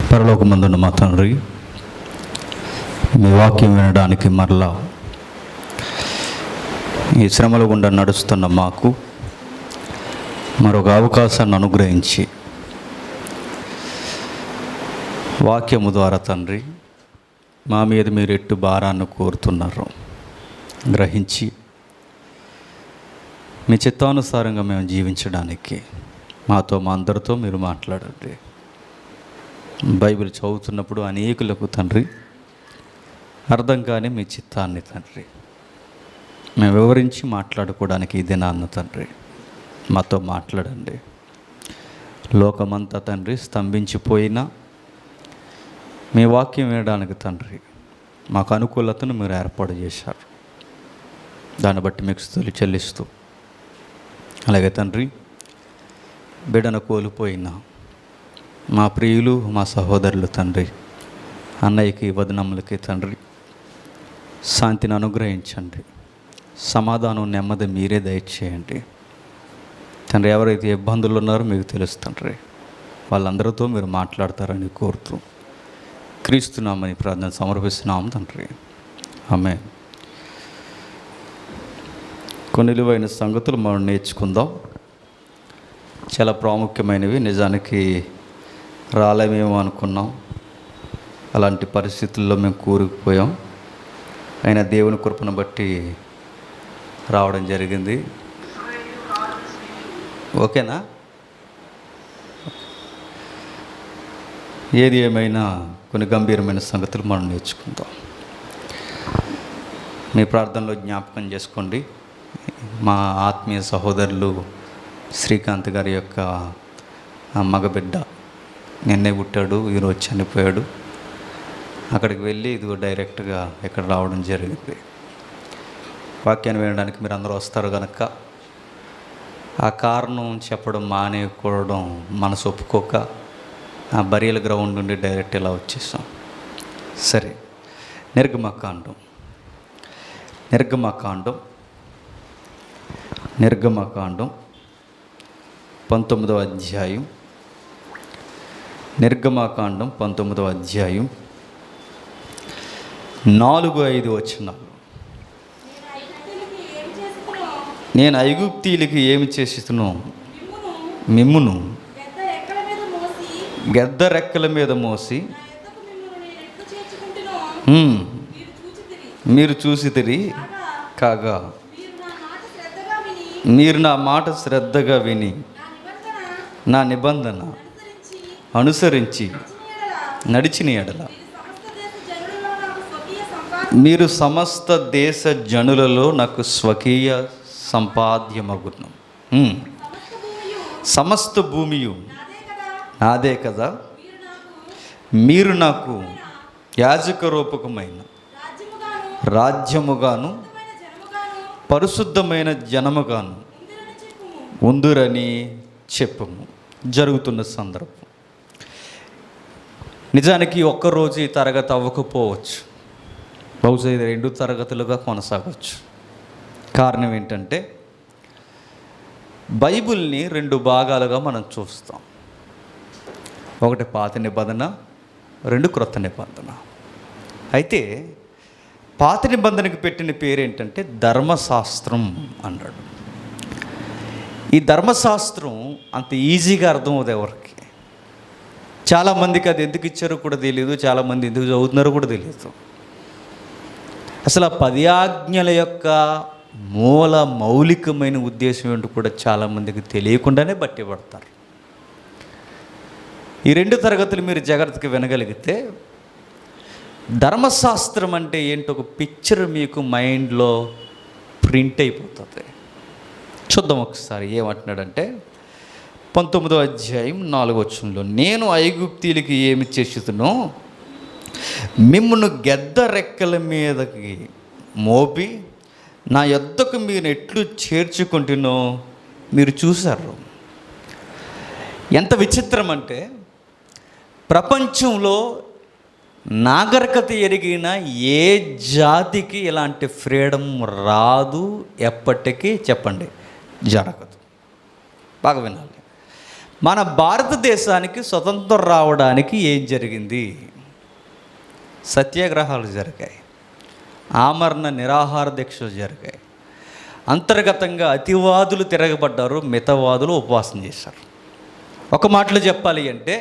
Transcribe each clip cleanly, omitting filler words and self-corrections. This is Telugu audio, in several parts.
పరలోకమందున్న మా తండ్రి, మీ వాక్యం వినడానికి మరలా ఈ శ్రమల గుండా నడుస్తున్న మాకు మరొక అవకాశాన్ని అనుగ్రహించి వాక్యము ద్వారా తండ్రి మా మీద మీరు ఎట్టు భారాన్ని కోరుతున్నారు గ్రహించి మీ చిత్తానుసారంగా మేము జీవించడానికి మాతో మా అందరితో మీరు మాట్లాడండి. బైబిల్ చదువుతున్నప్పుడు అనేకులకు తండ్రి అర్థం కాని మీ చిత్తాన్ని తండ్రి మేము వివరించి మాట్లాడుకోవడానికి ఇదే నాన్న తండ్రి మాతో మాట్లాడండి. లోకమంతా తండ్రి స్తంభించిపోయినా మీ వాక్యం వినడానికి తండ్రి మాకు అనుకూలతను మీరు ఏర్పాటు చేశారు. దాన్ని బట్టి మీకు స్తుతులు చెల్లిస్తూ, అలాగే తండ్రి బిడ్డను కోల్పోయిన మా ప్రియులు మా సహోదరులు తండ్రి అన్నయ్యకి వదనమ్మలకి తండ్రి శాంతిని అనుగ్రహించండి. సమాధానం నెమ్మది మీరే దయచేయండి తండ్రి. ఎవరైతే ఇబ్బందులు ఉన్నారో మీకు తెలుసు తండ్రి, వాళ్ళందరితో మీరు మాట్లాడతారని కోరుతూ క్రీస్తున్నామని ప్రార్థన సమర్పిస్తున్నాము తండ్రి. ఆమేన్. కొన్ని విలువైన సంగతులు మనం నేర్చుకుందాం. చాలా ప్రాముఖ్యమైనవి. నిజానికి రాలేమేమో అనుకున్నాం, అలాంటి పరిస్థితుల్లో మేము కూరుకుపోయాం. అయినా దేవుని కృపను బట్టి రావడం జరిగింది. ఓకేనా? ఏది ఏమైనా కొన్ని గంభీరమైన సంగతులు మనం నేర్చుకుందాం. మీ ప్రార్థనలో జ్ఞాపకం చేసుకోండి. మా ఆత్మీయ సహోదరులు శ్రీకాంత్ గారి యొక్క మగబిడ్డ నిన్నే పుట్టాడు, ఈరోజు చనిపోయాడు. అక్కడికి వెళ్ళి ఇదిగో డైరెక్ట్గా ఇక్కడ రావడం జరిగింది. వాక్యాన్ని వినడానికి మీరు అందరూ వస్తారు కనుక ఆ కారణం చెప్పడం మానేయకూడడం మనసు ఒప్పుకోక ఆ బరియల్ గ్రౌండ్ నుండి డైరెక్ట్ ఇలా వచ్చేసాం. సరే, నిర్గమకాండం 19వ అధ్యాయం. నిర్గమకాండం 19వ అధ్యాయం 4-5 వచనాలు. నేను ఐగుప్తీయులకి ఏమి చేసితునో మిమ్మును గెద్ద రెక్కల మీద మోసి మీరు చూసితిరి కాగా, మీరు నా మాట శ్రద్ధగా విని నా నిబంధన అనుసరించి నడిచిన ఎడల మీరు సమస్త దేశ జనులలో నాకు స్వకీయ సంపాద్యమగును. సమస్త భూమియు నాదే కదా. మీరు నాకు యాజక రూపకమైన రాజ్యముగాను పరిశుద్ధమైన జనముగాను ఉందురని చెప్పము. జరుగుతున్న సందర్భం. నిజానికి ఒక్కరోజు ఈ తరగతి అవ్వకపోవచ్చు, బహుశా ఇది 2 తరగతులుగా కొనసాగవచ్చు. కారణం ఏంటంటే బైబిల్ని 2 భాగాలుగా మనం చూస్తాం. ఒకటి పాత నిబంధన, 2 క్రొత్త నిబంధన. అయితే పాత నిబంధనకు పెట్టిన పేరు ఏంటంటే ధర్మశాస్త్రం అన్నాడు. ఈ ధర్మశాస్త్రం అంత ఈజీగా అర్థం అవుతుంది ఎవరికి. చాలామందికి అది ఎందుకు ఇచ్చారో కూడా తెలియదు, చాలామంది ఎందుకు చదువుతున్నారో కూడా తెలియదు. అసలు ఆ 10 ఆజ్ఞల యొక్క మూల మౌలికమైన ఉద్దేశం ఏంటో కూడా చాలామందికి తెలియకుండానే బట్టి పడతారు. ఈ 2 తరగతులు మీరు జాగ్రత్తగా వినగలిగితే ధర్మశాస్త్రం అంటే ఏంటో ఒక పిక్చర్ మీకు మైండ్లో ప్రింట్ అయిపోతుంది. చూద్దాం ఒకసారి ఏమంటున్నాడంటే 19వ అధ్యాయం 4వ వచనంలో, నేను ఐగుప్తీయులకి ఏమి చేసితునో మిమ్మును గెద్ద రెక్కల మీదకి మోపి నా యొద్దకు మీరు ఎట్లు చేర్చుకుంటునో మీరు చూశారు. ఎంత విచిత్రం అంటే ప్రపంచంలో నాగరికత ఎరిగిన ఏ జాతికి ఇలాంటి ఫ్రీడమ్ రాదు, ఎప్పటికీ చెప్పండి జరగదు. బాగా వినాలి. మన భారతదేశానికి స్వతంత్రం రావడానికి ఏం జరిగింది? సత్యాగ్రహాలు జరిగాయి, ఆమరణ నిరాహార దీక్షలు జరిగాయి, అంతర్గతంగా అతివాదులు తిరగబడ్డారు, మితవాదులు ఉపవాసం చేశారు. ఒక మాటలో చెప్పాలి అంటే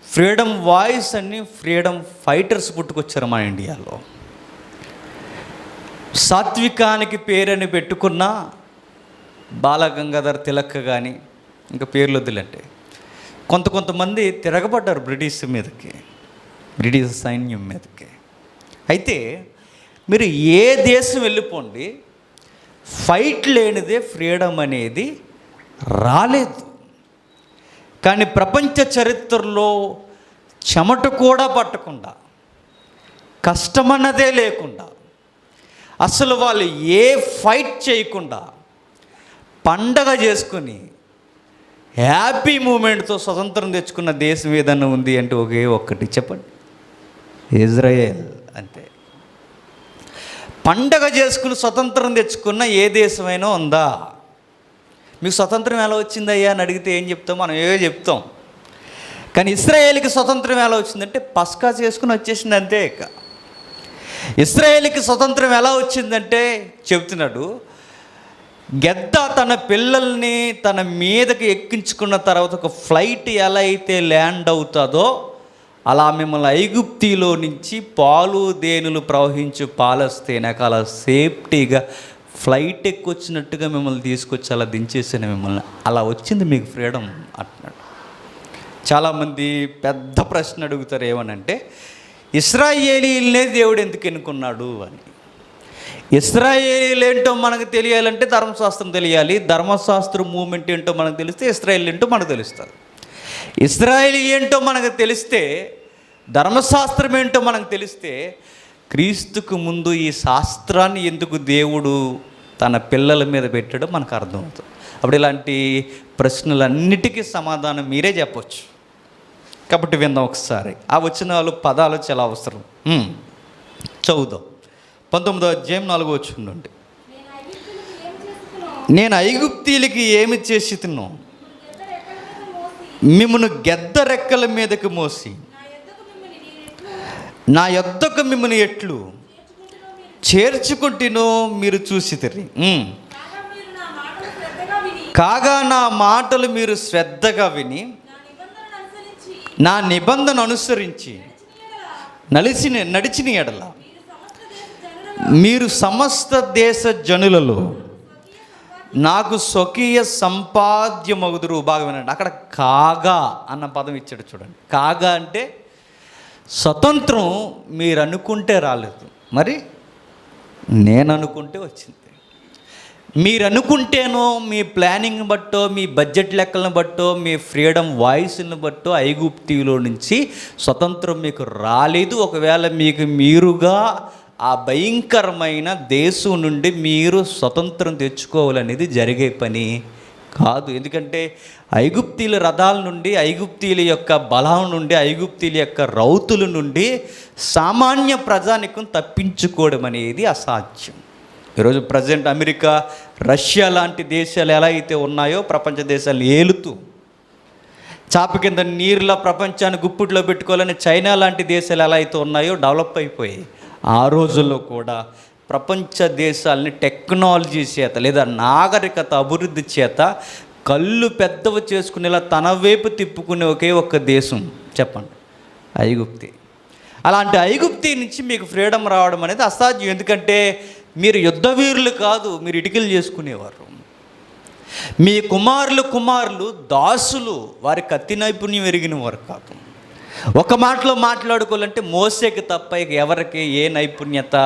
ఫ్రీడమ్ వాయిస్ అని ఫ్రీడమ్ ఫైటర్స్ పుట్టుకొచ్చారు మన ఇండియాలో. సాత్వికానికి పేరని పెట్టుకున్న బాలగంగాధర్ తిలక్ కానీ ఇంకా పేర్లు వద్దులంటే కొంతమంది తిరగబడ్డారు బ్రిటిష్ మీదకి, బ్రిటిష్ సైన్యం మీదకి. అయితే మీరు ఏ దేశం వెళ్ళిపోండి, ఫైట్ లేనిదే ఫ్రీడమ్ అనేది రాలేదు. కానీ ప్రపంచ చరిత్రలో చెమట కూడా పట్టకుండా, కష్టమన్నదే లేకుండా, అసలు వాళ్ళు ఏ ఫైట్ చేయకుండా పండగ చేసుకొని హ్యాపీ మూమెంట్తో స్వతంత్రం తెచ్చుకున్న దేశం ఏదన్నా ఉంది అంటే ఒకే ఒక్కటి చెప్పండి, ఇజ్రాయెల్. అంతే. పండగ చేసుకుని స్వతంత్రం తెచ్చుకున్న ఏ దేశమైనా ఉందా? మీకు స్వతంత్రం ఎలా వచ్చిందయ్యా అని అడిగితే ఏం చెప్తాం? మనం ఏవో చెప్తాం. కానీ ఇశ్రాయేలుకి స్వతంత్రం ఎలా వచ్చిందంటే పస్కా చేసుకుని వచ్చేసింది, అంతే. ఇక ఇశ్రాయేలుకి స్వతంత్రం ఎలా వచ్చిందంటే చెప్తున్నాడు, గెద్ద తన పిల్లల్ని తన మీదకి ఎక్కించుకున్న తర్వాత ఒక ఫ్లైట్ ఎలా అయితే ల్యాండ్ అవుతుందో అలా మిమ్మల్ని ఐగుప్తిలో నుంచి పాలు దేనులు ప్రవహించు పాలస్తీనాక అలా సేఫ్టీగా ఫ్లైట్ ఎక్కొచ్చినట్టుగా మిమ్మల్ని తీసుకొచ్చి అలా దించేసాను మిమ్మల్ని. అలా వచ్చింది మీకు ఫ్రీడమ్ అంటున్నాడు. చాలామంది పెద్ద ప్రశ్న అడుగుతారు, ఏమనంటే ఇశ్రాయేలీలనే దేవుడు ఎందుకు ఎన్నుకున్నాడు అని. ఇశ్రాయేలీలు ఏంటో మనకు తెలియాలంటే ధర్మశాస్త్రం తెలియాలి. ధర్మశాస్త్రం మూమెంట్ ఏంటో మనకు తెలిస్తే ఇశ్రాయేల్ ఏంటో మనకు తెలుస్తుంది. ఇశ్రాయేల్ ఏంటో మనకు తెలిస్తే, ధర్మశాస్త్రం ఏంటో మనకు తెలిస్తే, క్రీస్తుకు ముందు ఈ శాస్త్రాన్ని ఎందుకు దేవుడు తన పిల్లల మీద పెట్టాడో మనకు అర్థమవుతుంది. అప్పుడు ఇలాంటి ప్రశ్నలన్నిటికీ సమాధానం మీరే చెప్పవచ్చు. కాబట్టి విందాం ఒకసారి. ఆ వచనాలు పదాలు చాలా అవసరం. చదువుదాం. 19వ అధ్యాయం 4వ వచనం నుండి. నేను ఐగుప్తీయులకి ఏమి చేసి తిన్నో మిమ్మను గెద్ద రెక్కల మీదకి మోసి నా యొద్దకు మిమ్మల్ని ఎట్లు చేర్చుకుంటేనో మీరు చూసితిరి. కాగా నా మాటలు మీరు శ్రద్ధగా విని నా నిబంధన అనుసరించి నడిచిన ఎడల మీరు సమస్త దేశ జనులలో నాకు స్వకీయ సంపాద్యమగుదురు. బాగా వినండి, అక్కడ కాగా అన్న పదం ఇచ్చాడు చూడండి. కాగా అంటే స్వతంత్రం మీరు అనుకుంటే రాలేదు, మరి నేను అనుకుంటే వచ్చింది. మీరు అనుకుంటేనో, మీ ప్లానింగ్ని బట్టో, మీ బడ్జెట్ లెక్కలను బట్టో, మీ ఫ్రీడమ్ వాయిస్ని బట్టో ఐగుప్తిలో నుంచి స్వతంత్రం మీకు రాలేదు. ఒకవేళ మీకు మీరుగా ఆ భయంకరమైన దేశం నుండి మీరు స్వతంత్రం తెచ్చుకోవాలనేది జరిగే పని కాదు. ఎందుకంటే ఐగుప్తీల రథాల నుండి, ఐగుప్తీల యొక్క బలం నుండి, ఐగుప్తీల యొక్క రౌతుల నుండి సామాన్య ప్రజానికం తప్పించుకోవడం అనేది అసాధ్యం. ఈరోజు ప్రజెంట్ అమెరికా, రష్యా లాంటి దేశాలు ఎలా అయితే ఉన్నాయో ప్రపంచ దేశాలు ఏలుతూ చాప కింద నీరులా ప్రపంచాన్ని గుప్పిట్లో పెట్టుకోవాలని చైనా లాంటి దేశాలు ఎలా అయితే ఉన్నాయో డెవలప్ అయిపోయాయి. ఆ రోజుల్లో కూడా ప్రపంచ దేశాలని టెక్నాలజీ చేత లేదా నాగరికత అభివృద్ధి చేత కళ్ళు పెద్దవి చేసుకునేలా తన వైపు తిప్పుకునే ఒకే ఒక్క దేశం చెప్పండి, ఐగుప్తి. అలాంటి ఐగుప్తి నుంచి మీకు ఫ్రీడమ్ రావడం అనేది అసాధ్యం. ఎందుకంటే మీరు యుద్ధ వీరులు కాదు, మీరు ఇటుకలు చేసుకునేవారు. మీ కుమారులు దాసులు, వారి కత్తి నైపుణ్యం ఎరిగిన వారు కాదు. ఒక మాటలో మాట్లాడుకోవాలంటే మోసేకి తప్ప ఇక ఎవరికి ఏ నైపుణ్యత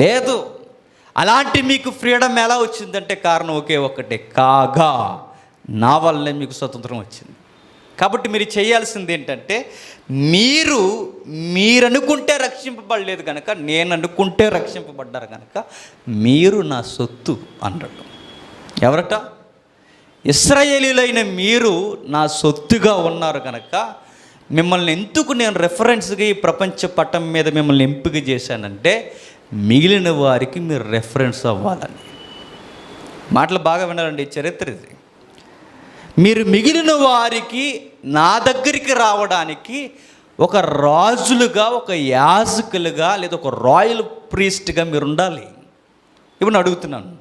లేదు. అలాంటి మీకు ఫ్రీడమ్ ఎలా వచ్చిందంటే కారణం ఒకే ఒక్కటే, కాగా నా వల్లే మీకు స్వతంత్రం వచ్చింది. కాబట్టి మీరు చేయాల్సింది ఏంటంటే మీరు అనుకుంటే రక్షింపబడలేదు కనుక, నేను అనుకుంటే రక్షింపబడ్డారు కనుక మీరు నా సొత్తు అన్నాడు. ఎవరట? ఇశ్రాయేలీయులైన మీరు నా సొత్తుగా ఉన్నారు కనుక మిమ్మల్ని ఎందుకు నేను రెఫరెన్స్గా ఈ ప్రపంచ పటం మీద మిమ్మల్ని ఎంపిక చేశానంటే మిగిలిన వారికి మీరు రెఫరెన్స్ అవ్వాలని. మాటలు బాగా వినాలండి, చరిత్ర ఇది. మీరు మిగిలిన వారికి నా దగ్గరికి రావడానికి ఒక రాజులుగా, ఒక యాజకులుగా, లేదా ఒక రాయల్ ప్రీస్ట్గా మీరు ఉండాలి. ఇప్పుడు నేను అడుగుతున్నాను,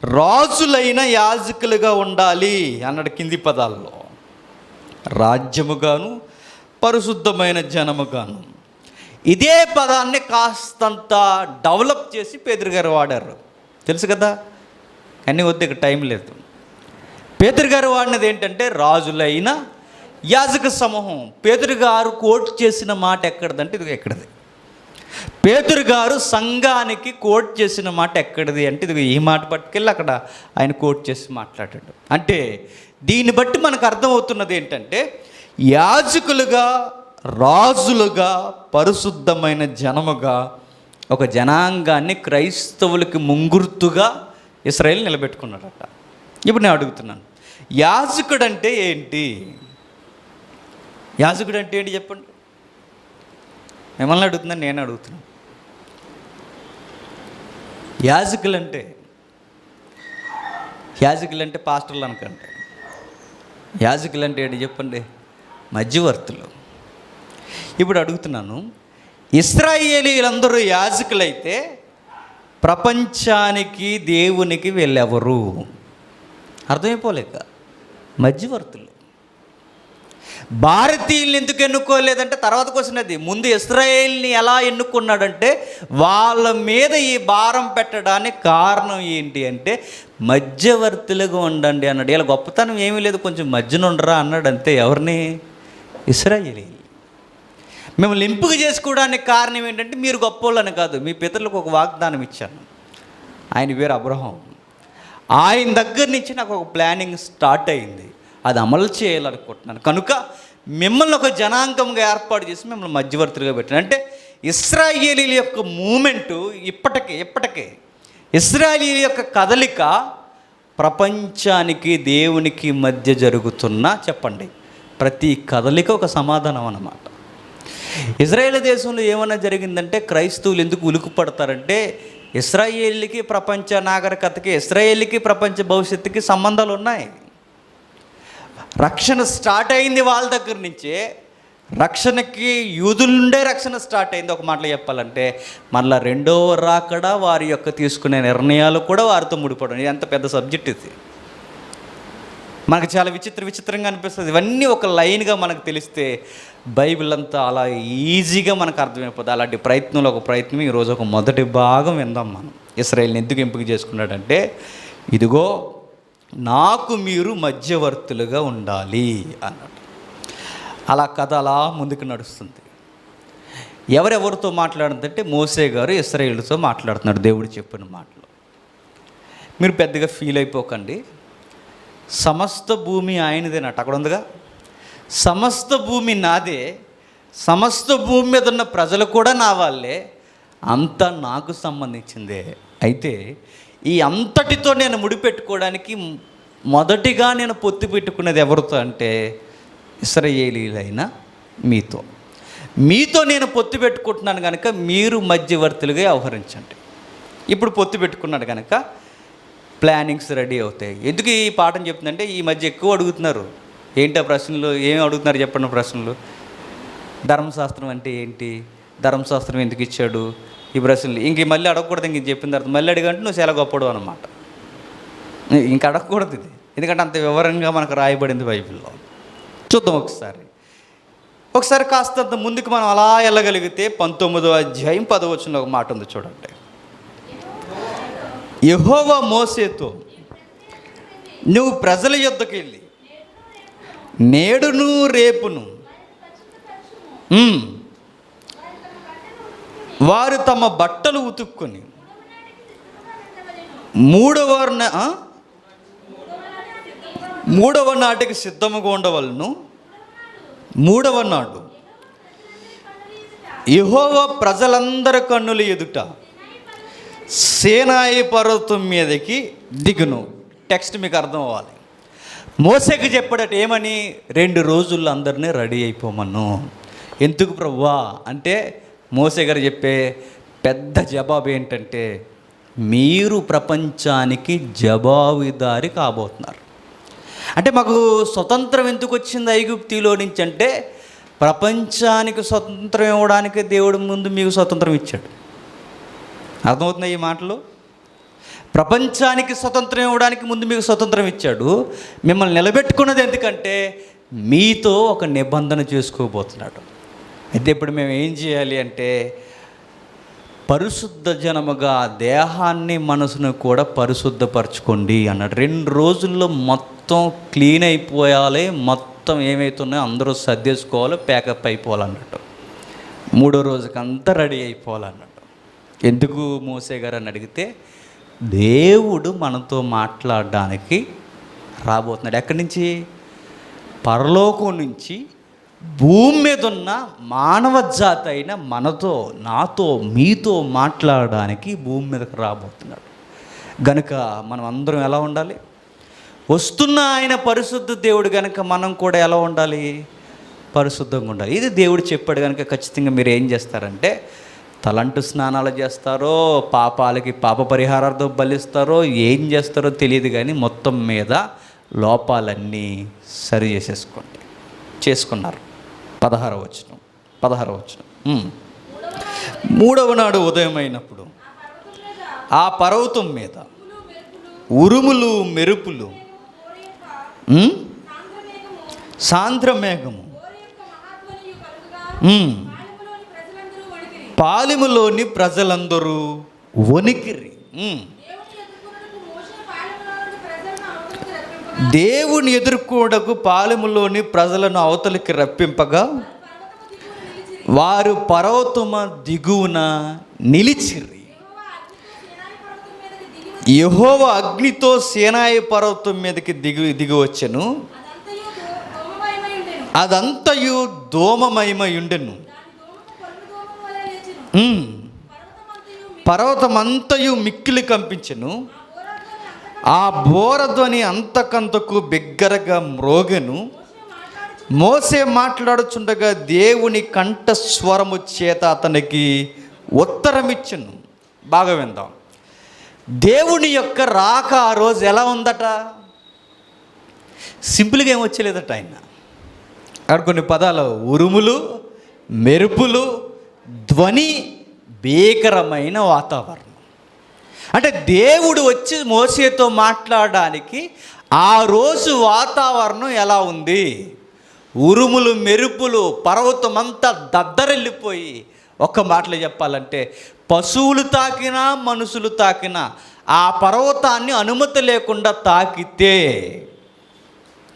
రాజులైన యాజకులుగా ఉండాలి అన్నాడు కింది పదాల్లో. రాజ్యముగాను, పరిశుద్ధమైన జనముగాను. ఇదే పదాన్ని కాస్తంత డెవలప్ చేసి పేతురు గారు వాడారు, తెలుసు కదా. కానీ వద్దు, ఇక టైం లేదు. పేతురు గారు వాడినది ఏంటంటే రాజులైన యాజక సమూహం. పేతురు గారు కోట్ చేసిన మాట ఎక్కడిదంటే ఇది ఎక్కడిది. పేతురు గారు సంఘానికి కోట్ చేసిన మాట ఎక్కడిది అంటే ఇది ఈ మాట పట్టుకెళ్ళి అక్కడ ఆయన కోట్ చేసి మాట్లాడాడు. అంటే దీన్ని బట్టి మనకు అర్థమవుతున్నది ఏంటంటే యాజకులుగా, రాజులుగా, పరిశుద్ధమైన జనముగా ఒక జనాంగాన్ని క్రైస్తవులకి ముంగుర్తుగా ఇశ్రాయేలు నిలబెట్టుకున్నాడట. ఇప్పుడు నేను అడుగుతున్నాను, యాజకుడు అంటే ఏంటి? యాజకుడు అంటే ఏంటి చెప్పండి. మిమ్మల్ని అడుగుతున్నాను, నేను అడుగుతున్నాను. యాజకులు అంటే పాస్టర్లు అనుకంటే. యాజకులు అంటే ఏంటి చెప్పండి? మధ్యవర్తులు. ఇప్పుడు అడుగుతున్నాను, ఇశ్రాయేలీలందరూ యాజకులైతే ప్రపంచానికి, దేవునికి వెళ్ళెవరు? అర్థమైపోలేక మధ్యవర్తులు. భారతీయుల్ని ఎందుకు ఎన్నుకోలేదంటే తర్వాత క్వశ్చన్ అది. ముందు ఇశ్రాయేల్ని ఎలా ఎన్నుకున్నాడంటే వాళ్ళ మీద ఈ భారం పెట్టడానికి కారణం ఏంటి అంటే మధ్యవర్తులుగా ఉండండి అన్నాడు. ఇలా గొప్పతనం ఏమీ లేదు, కొంచెం మధ్యన ఉండరా అన్నాడు అంతే. ఎవరిని? ఇశ్రాయేలీ. మిమ్మల్ని ఎంపిక చేసుకోవడానికి కారణం ఏంటంటే మీరు గొప్పోళ్ళని కాదు, మీ పితరులకు ఒక వాగ్దానం ఇచ్చాను. ఆయన పేరు అబ్రహాం. ఆయన దగ్గర నుంచి నాకు ఒక ప్లానింగ్ స్టార్ట్ అయింది, అది అమలు చేయాలనుకుంటున్నాను. కనుక మిమ్మల్ని ఒక జనాంగంగా ఏర్పాటు చేసి మిమ్మల్ని మధ్యవర్తులుగా పెట్టాను. అంటే ఇశ్రాయేలీల యొక్క మూమెంటు ఇప్పటికే ఇశ్రాయేలీల యొక్క కదలిక ప్రపంచానికి, దేవునికి మధ్య జరుగుతున్న చెప్పండి ప్రతి కదలిక ఒక సమాధానం అన్నమాట. ఇజ్రాయేల్ దేశంలో ఏమైనా జరిగిందంటే క్రైస్తవులు ఎందుకు ఉలికి పడతారంటే ఇశ్రాయేలీకి ప్రపంచ నాగరికతకి, ఇశ్రాయేలీకి ప్రపంచ భవిష్యత్తుకి సంబంధాలు ఉన్నాయి. రక్షణ స్టార్ట్ అయింది వాళ్ళ దగ్గర నుంచే. రక్షణకి యూదుల నుండే రక్షణ స్టార్ట్ అయింది. ఒక మాటలో చెప్పాలంటే మళ్ళీ రెండవ రాకడ, వారి యొక్క తీసుకునే నిర్ణయాలు కూడా వారితో ముడిపడడం. ఇది ఎంత పెద్ద సబ్జెక్ట్ ఇది. మనకు చాలా విచిత్రంగా అనిపిస్తుంది. ఇవన్నీ ఒక లైన్గా మనకు తెలిస్తే బైబిల్ అంతా అలా ఈజీగా మనకు అర్థమైపోతుంది. అలాంటి ప్రయత్నంలో ఒక ప్రయత్నం ఈరోజు ఒక మొదటి భాగం విందాం మనం. ఇశ్రాయేల్ని ఎందుకు ఎంపిక చేసుకున్నాడంటే ఇదిగో నాకు మీరు మధ్యవర్తులుగా ఉండాలి అన్నాడు. అలా కథ అలా ముందుకు నడుస్తుంది. ఎవరెవరితో మాట్లాడుతుందంటే మోసే గారు ఇశ్రాయేలుతో మాట్లాడుతున్నాడు దేవుడు చెప్పిన మాటలు. మీరు పెద్దగా ఫీల్ అయిపోకండి, సమస్త భూమి ఆయనదేనట. అక్కడ ఉందిగా, సమస్త భూమి నాదే, సమస్త భూమి మీద ఉన్న ప్రజలు కూడా నా వాళ్ళే, అంతా నాకు సంబంధించిందే. అయితే ఈ అంతటితో నేను ముడిపెట్టుకోవడానికి మొదటిగా నేను పొత్తు పెట్టుకునేది ఎవరితో అంటే ఇశ్రాయేలీలైన మీతో నేను పొత్తు పెట్టుకుంటున్నాను కనుక మీరు మధ్యవర్తులుగా వ్యవహరించండి. ఇప్పుడు పొత్తు పెట్టుకున్నాడు కనుక ప్లానింగ్స్ రెడీ అవుతాయి. ఎందుకు ఈ పాఠం చెప్తుందంటే ఈ మధ్య ఎక్కువ అడుగుతున్నారు. ఏంటి ఆ ప్రశ్నలు? ఏమి అడుగుతున్నారు చెప్పండి ప్రశ్నలు. ధర్మశాస్త్రం అంటే ఏంటి, ధర్మశాస్త్రం ఎందుకు ఇచ్చాడు, ఈ ప్రశ్నలు. ఇంక మళ్ళీ అడగకూడదు. ఇంక చెప్పిన తర్వాత మళ్ళీ అడిగంటే నువ్వు చాలా గొప్పడు అన్నమాట. ఇంక అడగకూడదు ఇది, ఎందుకంటే అంత వివరంగా మనకు రాయబడింది బైబిల్లో. చూద్దాం ఒకసారి కాస్తంత ముందుకు మనం అలా వెళ్ళగలిగితే 19వ అధ్యాయం 10వ వచనంలో ఒక మాట ఉంది చూడండి. యెహోవా మోసేతో నువ్వు ప్రజల యొద్దకు వెళ్ళి నేడును రేపును వారు తమ బట్టలు ఉతుక్కొని మూడవ నాటికి సిద్ధముగా ఉండవలను. మూడవ నాడు యెహోవా ప్రజలందరి కన్నుల ఎదుట సీనాయి పర్వతం మీదకి దిగును. టెక్స్ట్ మీకు అర్థం అవ్వాలి. మోసేకి చెప్పాడట ఏమని? 2 రోజుల్లో అందరినీ రెడీ అయిపోమను. ఎందుకు ప్రభువా అంటే మోసే గారు చెప్పే పెద్ద జవాబు ఏంటంటే మీరు ప్రపంచానికి జవాబుదారి కాబోతున్నారు. అంటే మాకు స్వతంత్రం ఎందుకు వచ్చింది ఐగుప్తిలో నుంచి అంటే, ప్రపంచానికి స్వతంత్రం ఇవ్వడానికి దేవుడు ముందు మీకు స్వతంత్రం ఇచ్చాడు. అర్థమవుతుంది ఈ మాటలు? ప్రపంచానికి స్వతంత్రం ఇవ్వడానికి ముందు మీకు స్వతంత్రం ఇచ్చాడు. మిమ్మల్ని నిలబెట్టుకున్నది ఎందుకంటే మీతో ఒక నిబంధన చేసుకోబోతున్నాడు. అయితే ఇప్పుడు మేము ఏం చేయాలి అంటే, పరిశుద్ధ జనముగా దేహాన్ని మనసును కూడా పరిశుద్ధపరచుకోండి అన్నాడు. 2 రోజుల్లో మొత్తం క్లీన్ అయిపోయాలి, మొత్తం ఏమవుతున్నాయో అందరూ సర్దేసుకోవాలి, ప్యాకప్ అయిపోవాలన్నట్టు. 3వ రోజుకి అంతా రెడీ అయిపోవాలన్నట్టు. ఎందుకు మోసే గారు అని అడిగితే, దేవుడు మనతో మాట్లాడడానికి రాబోతున్నాడు. ఎక్కడి నుంచి? పరలోకం నుంచి భూమి మీద ఉన్న మానవ జాతి అయిన మనతో, నాతో, మీతో మాట్లాడడానికి భూమి మీదకి రాబోతున్నాడు. గనుక మనం అందరం ఎలా ఉండాలి? వస్తున్న ఆయన పరిశుద్ధ దేవుడు కనుక మనం కూడా ఎలా ఉండాలి? పరిశుద్ధంగా ఉండాలి. ఇది దేవుడు చెప్పాడు కనుక ఖచ్చితంగా మీరు ఏం చేస్తారంటే, తలంటు స్నానాలు చేస్తారో, పాపాలకి పాప పరిహారార్థం బలిస్తారో, ఏం చేస్తారో తెలియదు, కానీ మొత్తం మీద లోపాలన్నీ సరి చేసుకున్నారు. 16వ వచనం. 3వ నాడు ఉదయం అయినప్పుడు ఆ పర్వతం మీద ఉరుములు మెరుపులు, సాంద్రమేఘము, పాలెములోని ప్రజలందరూ వణికిరి. దేవుని ఎదుర్కోడకు పాలెములోని ప్రజలను అవతలికి రప్పింపగా వారు పర్వతము దిగువన నిలిచిరి. యెహోవా అగ్నితో సీనాయి పర్వతం మీదకి దిగి వచ్చెను. అదంతయు ధూమమయమయుండెను. పర్వతమంతయు మిక్కిలి కంపించెను. ఆ బోరధ్వని అంతకంతకు బిగ్గరగా మ్రోగెను. మోసే మాట్లాడుచుండగా దేవుని కంఠస్వరము చేత అతనికి ఉత్తరమిచ్చెను. బాగా విందాం. దేవుని యొక్క రాక ఆ రోజు ఎలా ఉందట? సింపుల్గా ఏమొచ్చలేదట. ఆయన అక్కడ కొన్ని పదాలు: ఉరుములు, మెరుపులు, ధ్వని, భీకరమైన వాతావరణం. అంటే దేవుడు వచ్చి మోసేతో మాట్లాడడానికి ఆ రోజు వాతావరణం ఎలా ఉంది? ఉరుములు, మెరుపులు, పర్వతం అంతా దద్దరెళ్ళిపోయి, ఒక్క మాటలో చెప్పాలంటే పశువులు తాకినా మనుషులు తాకినా ఆ పర్వతాన్ని అనుమతి లేకుండా తాకితే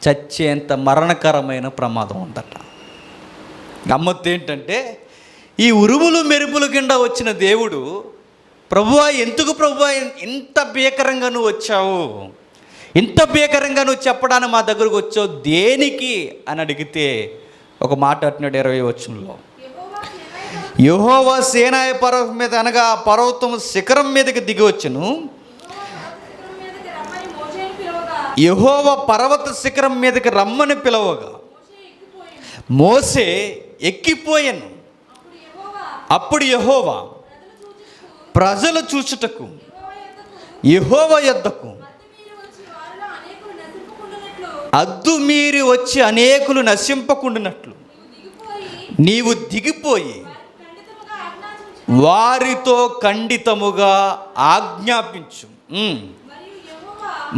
చచ్చేంత మరణకరమైన ప్రమాదం ఉందట. గమ్మత్తు ఏంటంటే, ఈ ఉరుములు మెరుపుల కింద వచ్చిన దేవుడు, ప్రభువా ఎందుకు ప్రభువా ఇంత భీకరంగా నువ్వు వచ్చావు, ఇంత భీకరంగా నువ్వు చెప్పడానికి మా దగ్గరకు వచ్చావు దేనికి అని అడిగితే ఒక మాట అంటున్నాడు 20వ వచనంలో. యెహోవా సీనాయి పర్వతం మీద, అనగా పర్వతం శిఖరం మీదకి దిగి వచ్చెను. యెహోవా పర్వత శిఖరం మీదకి రమ్మని పిలవగా మోసే ఎక్కిపోయాను. అప్పుడు యెహోవా ప్రజలు చూచుటకు యెహోవా యొద్దకు అద్దు మీరి వచ్చి అనేకులు నశింపకుండునట్లు నీవు దిగిపోయి వారితో ఖండితముగా ఆజ్ఞాపించు.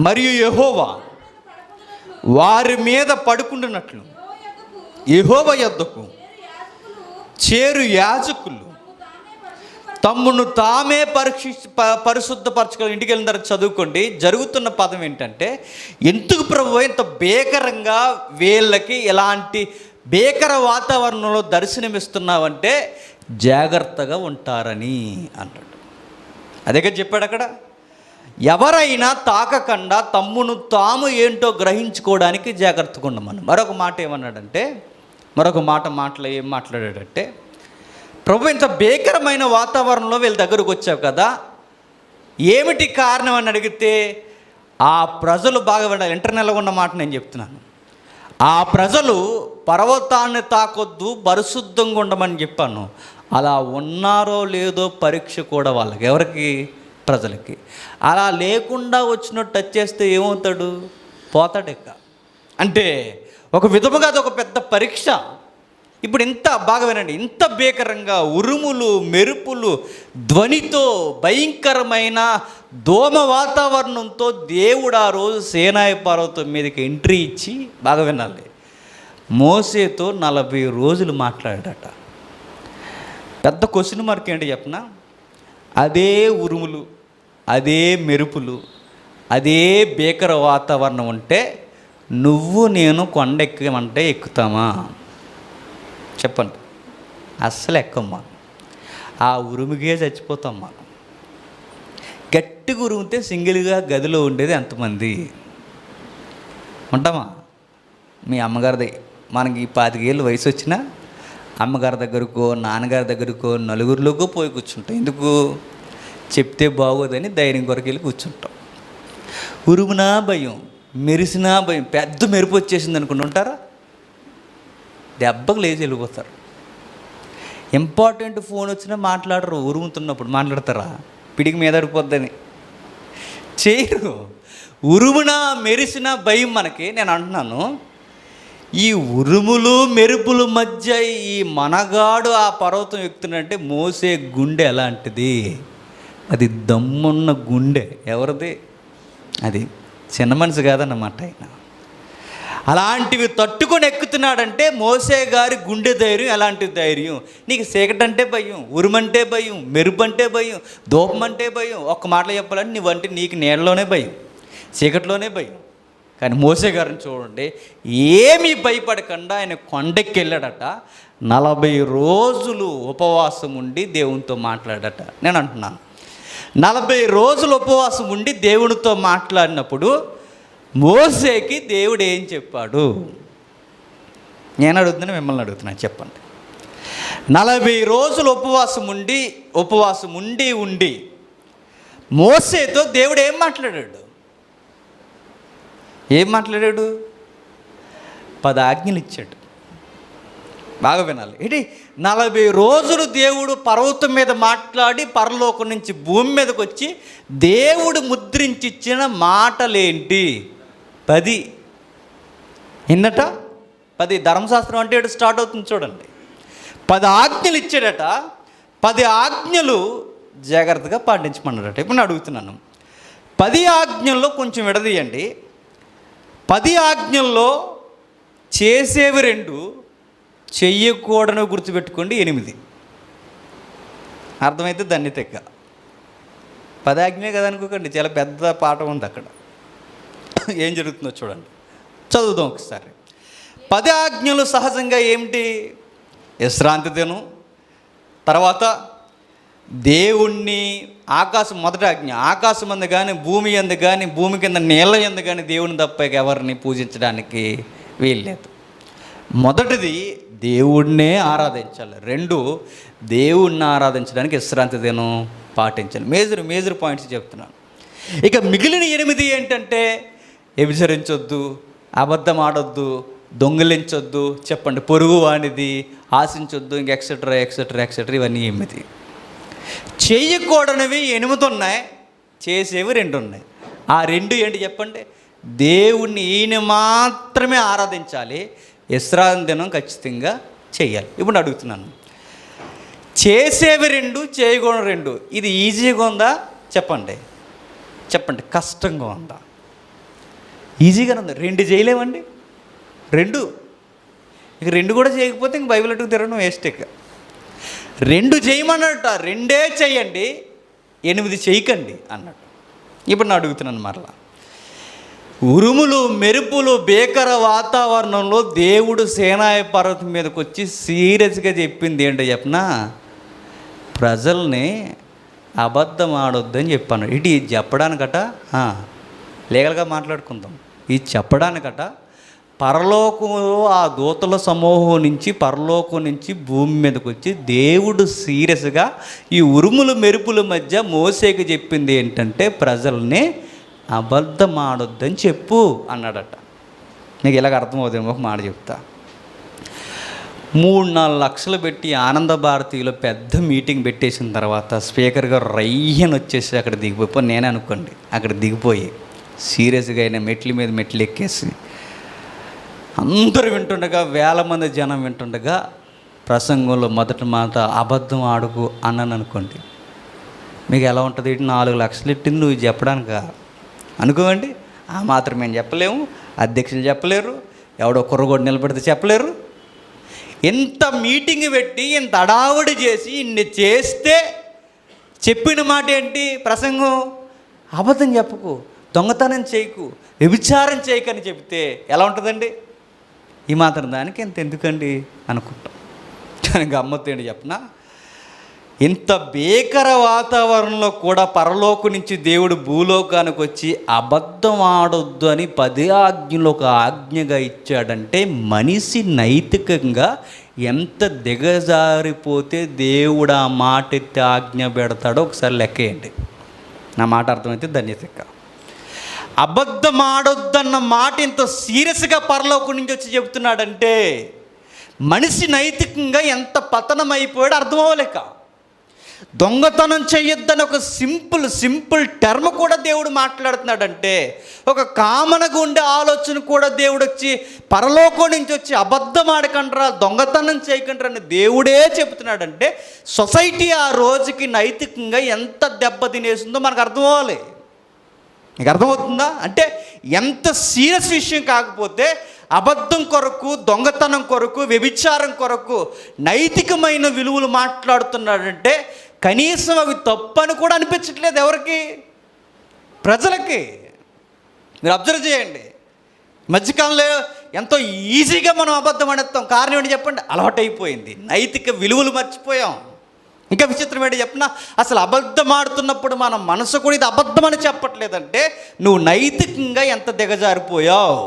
మరియు యెహోవా వారి మీద పడుకుంటున్నట్లు యెహోవా యొద్దకు చేరు యాజకులు తమ్మును తామే పరిశుద్ధపరచుకోవాలి. ఇంటికి వెళ్ళిన తర్వాత చదువుకోండి. జరుగుతున్న పదం ఏంటంటే, ఎందుకు ప్రభువా ఇంత భీకరంగా వీళ్ళకి ఎలాంటి భీకర వాతావరణంలో దర్శనమిస్తున్నావంటే జాగ్రత్తగా ఉంటారని అంటాడు. అదే కదా చెప్పాడు అక్కడ. ఎవరైనా తాకకుండా తమ్మును తాము ఏంటో గ్రహించుకోవడానికి జాగ్రత్తగా ఉండమని. మరొక మాట ఏమన్నాడంటే, ఏం మాట్లాడాడంటే, ప్రభు ఇంత భీకరమైన వాతావరణంలో వీళ్ళ దగ్గరకు వచ్చావు కదా, ఏమిటి కారణం అని అడిగితే, ఆ ప్రజలు బాగా వినాలి. ఇంటర్నల్గా ఉన్న మాట నేను చెప్తున్నాను. ఆ ప్రజలు పర్వతాన్ని తాకొద్దు, పరిశుద్ధంగా ఉండమని చెప్పాను. అలా ఉన్నారో లేదో పరీక్ష కూడా వాళ్ళకి, ఎవరికి? ప్రజలకి. అలా లేకుండా వచ్చినట్టు టచ్ చేస్తే ఏమవుతాడు? పోతాడు. అంటే ఒక విధముగా అది ఒక పెద్ద పరీక్ష. ఇప్పుడు ఇంత బాగా వినండి, ఇంత భీకరంగా ఉరుములు మెరుపులు ధ్వనితో భయంకరమైన దోమ వాతావరణంతో దేవుడు ఆ రోజు సీనాయి పర్వతం మీదకి ఎంట్రీ ఇచ్చి, బాగా వినాలి, మోసేతో 40 రోజులు మాట్లాడాడట. పెద్ద క్వశ్చన్ మార్క్ ఏంటి చెప్పనా? అదే ఉరుములు, అదే మెరుపులు, అదే భీకర వాతావరణం ఉంటే నువ్వు నేను కొండ ఎక్కమంటే ఎక్కుతామా? చెప్పండి. అస్సలు ఎక్కమ్మా. ఆ ఉరుముగే చచ్చిపోతాం మనం. గట్టిగా ఉరుమితే సింగిల్గా గదిలో ఉండేది ఎంతమంది ఉంటామా? మీ అమ్మగారిది, మనకి 25 ఏళ్ళు వయసు వచ్చినా అమ్మగారి దగ్గరకో నాన్నగారి దగ్గరకో నలుగురిలోకో పోయి కూర్చుంటాం. ఎందుకు? చెప్తే బాగోదని ధైర్యం కొరకు వెళ్ళి కూర్చుంటాం. ఉరుమునా భయం, మెరిసినా భయం. పెద్ద మెరుపు వచ్చేసింది అనుకుని ఉంటారా? దెబ్బకు లేచి వెళ్ళిపోతారు. ఇంపార్టెంట్ ఫోన్ వచ్చినా మాట్లాడరు. ఉరుముతున్నప్పుడు మాట్లాడతారా? పిడికి మీద పడిపోద్దని చేయరు. ఉరుమున మెరిసిన భయం మనకి. నేను అంటున్నాను, ఈ ఉరుములు మెరుపుల మధ్య ఈ మనగాడు ఆ పర్వతం ఎక్కుతున్నంటే మోసే గుండె ఎలాంటిది? అది దమ్మున్న గుండె. ఎవరిది? అది చిన్న మనిషి కాదన్నమాట ఆయన. అలాంటివి తట్టుకొని ఎక్కుతున్నాడంటే మోసే గారి గుండె ధైర్యం ఎలాంటి ధైర్యం? నీకు చీకటి అంటే భయం, ఉరుమంటే భయం, మెరుపు అంటే భయం, దూపం అంటే భయం. ఒక్క మాటలో చెప్పాలంటే నువ్వంటే నీకు నీడలోనే భయం, చీకటిలోనే భయం. కానీ మోసే గారిని చూడండి, ఏమీ భయపడకుండా ఆయన కొండెక్కి వెళ్ళాడట. 40 రోజులు ఉపవాసం ఉండి దేవునితో మాట్లాడట. నేను అంటున్నాను, 40 రోజులు ఉపవాసం ఉండి దేవునితో మాట్లాడినప్పుడు మోసేకి దేవుడు ఏం చెప్పాడు? నేను అడుగుతున్నా, మిమ్మల్ని అడుగుతున్నాను, చెప్పండి. 40 రోజులు ఉపవాసం ఉండి మోసేతో దేవుడు ఏం మాట్లాడాడు? 10 ఆజ్ఞలు ఇచ్చాడు. బాగా వినాలి. ఏంటి? 40 రోజులు దేవుడు పర్వతం మీద మాట్లాడి పరలోకం నుంచి భూమి మీదకి వచ్చి దేవుడు ముద్రించి ఇచ్చిన మాటలేంటి? 10. ఎన్నట? 10. ధర్మశాస్త్రం అంటే ఏడు స్టార్ట్ అవుతుంది చూడండి. 10 ఆజ్ఞలు ఇచ్చాడట. 10 ఆజ్ఞలు జాగ్రత్తగా పాటించమన్నాడట. ఇప్పుడు నేను అడుగుతున్నాను, 10 ఆజ్ఞల్లో కొంచెం విడదీయండి. 10 ఆజ్ఞల్లో చేసేవి 2, చెయ్యకూడని గుర్తుపెట్టుకోండి 8. అర్థమైతే దాన్ని తెక్క. 10 ఆజ్ఞలే కదా అనుకోకండి, చాలా పెద్ద పాఠం ఉంది అక్కడ. ఏం జరుగుతుందో చూడండి, చదువుదాం ఒకసారి. 10 ఆజ్ఞలు సహజంగా ఏమిటి? విశ్రాంతి దినం, తర్వాత దేవుణ్ణి మొదటి ఆజ్ఞ, ఆకాశం అందు కానీ భూమి అందు కానీ భూమి కింద నీళ్ళ యందు కానీ దేవుని తప్ప ఎవరిని పూజించడానికి వీల్లేదు. మొదటిది దేవుణ్ణే ఆరాధించాలి. 2 దేవుణ్ణి ఆరాధించడానికి విశ్రాంతి దినం పాటించాలి. మేజర్ పాయింట్స్ చెప్తున్నాను. ఇక మిగిలిన 8 ఏంటంటే వ్యభిచరించొద్దు, అబద్ధం ఆడొద్దు, దొంగిలించొద్దు, చెప్పండి, పొరుగు వానిది ఆశించొద్దు, ఇంక ఎక్సెట్రా ఎక్సెట్రా ఎక్సెట్రా. ఇవన్నీ 8. చేయకూడనివి 8 ఉన్నాయి, చేసేవి 2 ఉన్నాయి. ఆ 2 ఏంటి చెప్పండి? దేవుణ్ణి ఈయన మాత్రమే ఆరాధించాలి, విశ్రాంతి దినం ఖచ్చితంగా చేయాలి. ఇప్పుడు అడుగుతున్నాను, చేసేవి 2, చేయకూడని 2, ఇది ఈజీగా ఉందా? చెప్పండి, కష్టంగా ఉందా? ఈజీగానే ఉంది. 2 చేయలేమండి. 2 ఇక 2 కూడా చేయకపోతే ఇంక బైబిల్ అట్టుకు తిరగడం వేస్ట్. ఇక 2 చేయమన్నట్ట, 2 చేయండి, 8 చేయకండి అన్నట్టు. ఇప్పుడు నేను అడుగుతున్నాను మరలా, ఉరుములు మెరుపులు భీకర వాతావరణంలో దేవుడు సీనాయి పర్వతం మీదకి వచ్చి సీరియస్గా చెప్పింది ఏంటో చెప్పనా? ప్రజల్ని అబద్ధం ఆడొద్దని చెప్పాను. ఇది చెప్పడానికట, లీగల్గా మాట్లాడుకుందాం, ఇది చెప్పడానికట పరలోకంలో ఆ దూతల సమూహం నుంచి పరలోకం నుంచి భూమి మీదకి వచ్చి దేవుడు సీరియస్గా ఈ ఉరుముల మెరుపుల మధ్య మోసేకి చెప్పింది ఏంటంటే ప్రజల్ని అబద్ధం ఆడొద్దని చెప్పు అన్నాడట. నీకు ఇలాగ అర్థమవుతుంది. ఒక మాట చెప్తా. 3-4 లక్షలు పెట్టి ఆనంద భారతిలో పెద్ద మీటింగ్ పెట్టేసిన తర్వాత స్పీకర్ గారు రయ్యని వచ్చేసి అక్కడ దిగిపోయి, నేనే అనుకోండి, అక్కడ దిగిపోయి సీరియస్గా అయినా మెట్ల మీద మెట్లు ఎక్కేసి అందరూ వింటుండగా, వేల మంది జనం వింటుండగా ప్రసంగంలో మొదటి మాట అబద్ధం ఆడుకు అన్నాను అనుకోండి, మీకు ఎలా ఉంటుంది? 4 లక్షలు ఇట్టింది నువ్వు చెప్పడానిక అనుకోండి. ఆ మాత్రం మేము చెప్పలేము, అధ్యక్షులు చెప్పలేరు, ఎవడో కుర్రగోడు నిలబడితే చెప్పలేరు. ఇంత మీటింగ్ పెట్టి ఇంత అడావుడి చేసి ఇన్ని చేస్తే చెప్పిన మాట ఏంటి? ప్రసంగం అబద్ధం చెప్పకు, దొంగతనం చేయకు, వ్యభిచారం చేయకని చెప్తే ఎలా ఉంటుందండి? ఈ మాత్రం దానికి ఇంత ఎందుకండి అనుకుంటాం. కానీ గమ్మత్తు ఏంటి చెప్పనా? ఇంత భీకర వాతావరణంలో కూడా పరలోకం నుంచి దేవుడు భూలోకానికి వచ్చి అబద్ధం ఆడొద్దు అని 10 ఆజ్ఞలు ఒక ఆజ్ఞగా ఇచ్చాడంటే మనిషి నైతికంగా ఎంత దిగజారిపోతే దేవుడు ఆ మాట ఎత్తి ఆజ్ఞ పెడతాడో ఒకసారి లెక్కేయండి. నా మాట అర్థమైతే ధన్యత. అబద్ధం ఆడొద్దన్న మాట ఇంత సీరియస్గా పరలోకం నుంచి వచ్చి చెబుతున్నాడంటే మనిషి నైతికంగా ఎంత పతనం అయిపోయాడో అర్థం అవ్వలేక. దొంగతనం చేయొద్దని ఒక సింపుల్ టర్మ్ కూడా దేవుడు మాట్లాడుతున్నాడంటే, ఒక కామనగా ఉండే ఆలోచన కూడా దేవుడు వచ్చి పరలోకం నుంచి వచ్చి అబద్ధం ఆడకండ్రా, దొంగతనం చేయకండ్రా అని దేవుడే చెబుతున్నాడంటే సొసైటీ ఆ రోజుకి నైతికంగా ఎంత దెబ్బ తినేసిందో మనకు అర్థం అవ్వాలి. మీకు అర్థమవుతుందా? అంటే ఎంత సీరియస్ విషయం కాకపోతే అబద్ధం కొరకు, దొంగతనం కొరకు, వ్యభిచారం కొరకు నైతికమైన విలువలు మాట్లాడుతున్నాడంటే కనీసం అవి తప్పని కూడా అనిపించట్లేదు ఎవరికి? ప్రజలకి. మీరు అబ్జర్వ్ చేయండి. మధ్యకాలంలో ఎంతో ఈజీగా మనం అబద్ధం అనేస్తాం. కారణం ఏంటి చెప్పండి? అలవాటు అయిపోయింది. నైతిక విలువలు మర్చిపోయాం. ఇంకా విచిత్రం ఏంటి చెప్పినా, అసలు అబద్ధం ఆడుతున్నప్పుడు మన మనసు కూడా ఇది అబద్ధం అని చెప్పట్లేదంటే నువ్వు నైతికంగా ఎంత దిగజారిపోయావు.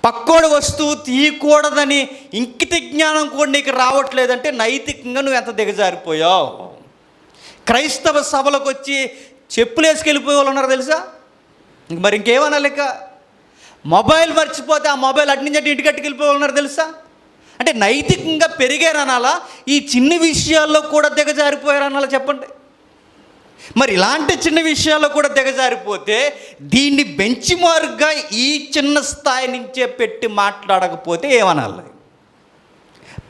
పక్కోడు వస్తువు తీయకూడదని ఇంకిత జ్ఞానం కూడా నీకు రావట్లేదంటే నైతికంగా నువ్వు ఎంత దిగజారిపోయావు. క్రైస్తవ సభలకు వచ్చి చెప్పులు వేసుకెళ్ళిపోయే వాళ్ళు ఉన్నారు తెలుసా? మరి ఇంకేమనాలిక? మొబైల్ మర్చిపోతే ఆ మొబైల్ అటు నుంచి ఇంటికి కట్టుకెళ్ళిపోయే వాళ్ళు ఉన్నారు తెలుసా? అంటే నైతికంగా పెరిగారనాలా, ఈ చిన్న విషయాల్లో కూడా దిగజారిపోయారనాలా చెప్పండి. మరి ఇలాంటి చిన్న విషయాల్లో కూడా దిగజారిపోతే దీన్ని బెంచ్ మార్క్గా ఈ చిన్న స్థాయి నుంచే పెట్టి మాట్లాడకపోతే ఏమనాలి?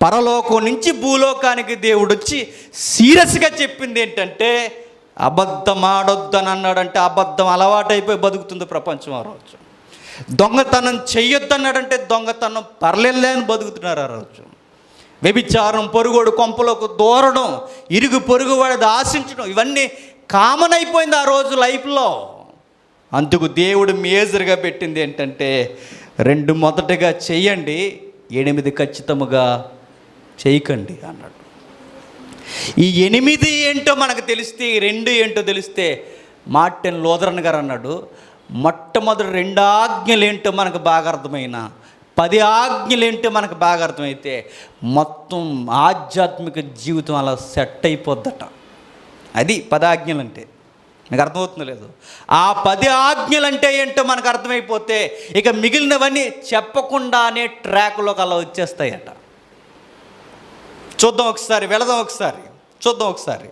పరలోకం నుంచి భూలోకానికి దేవుడు వచ్చి సీరియస్గా చెప్పింది ఏంటంటే అబద్ధం ఆడొద్దని అన్నాడంటే అబద్ధం అలవాటైపోయి బతుకుతుంది ప్రపంచం ఆ రోజు. దొంగతనం చెయ్యొద్దన్నాడంటే దొంగతనం పర్లేదని బతుకుతున్నారు ఆ రోజు. వ్యభిచారం, పొరుగోడు కొంపలోకి దూరడం, ఇరుగు పొరుగు వాడిది ఆశించడం, ఇవన్నీ కామన్ అయిపోయింది ఆ రోజు లైఫ్లో. అందుకు దేవుడు మేజర్గా పెట్టింది ఏంటంటే 2 మొదటగా చెయ్యండి, 8 ఖచ్చితముగా చేయకండి అన్నాడు. ఈ 8 ఏంటో మనకు తెలిస్తే, ఈ 2 ఏంటో తెలిస్తే మార్టిన్ లూథరన్ గారు అన్నాడు, మొట్టమొదటి 2 ఆజ్ఞలు ఏంటో మనకు బాగా అర్థమైన 10 ఆజ్ఞలు ఏంటో మనకు బాగా అర్థమైతే మొత్తం ఆధ్యాత్మిక జీవితం అలా సెట్ అయిపోద్దట. అది 10 ఆజ్ఞలు అంటే. మీకు అర్థమవుతుందో లేదు? ఆ 10 ఆజ్ఞలు అంటే ఏంటో మనకు అర్థమైపోతే ఇక మిగిలినవన్నీ చెప్పకుండానే ట్రాక్లోకి అలా వచ్చేస్తాయట. చూద్దాం ఒకసారి, వెళదాం ఒకసారి, చూద్దాం ఒకసారి.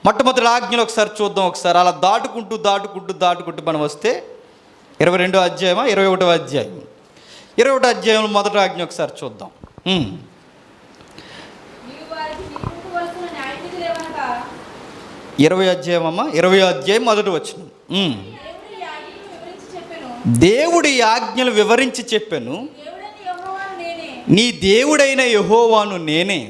మొట్టమొదటి ఆజ్ఞలు ఒకసారి చూద్దాం. ఒకసారి అలా దాటుకుంటూ మనం వస్తే 22వ అధ్యాయమా 21వ అధ్యాయం? 21వ అధ్యాయంలో మొదటి ఆజ్ఞ ఒకసారి చూద్దాం. 20వ అధ్యాయం అమ్మా, 20వ అధ్యాయం మొదటి వచనం. దేవుడి ఆజ్ఞలు వివరించి చెప్పాను, నీ దేవుడైన యెహోవాను నేనే,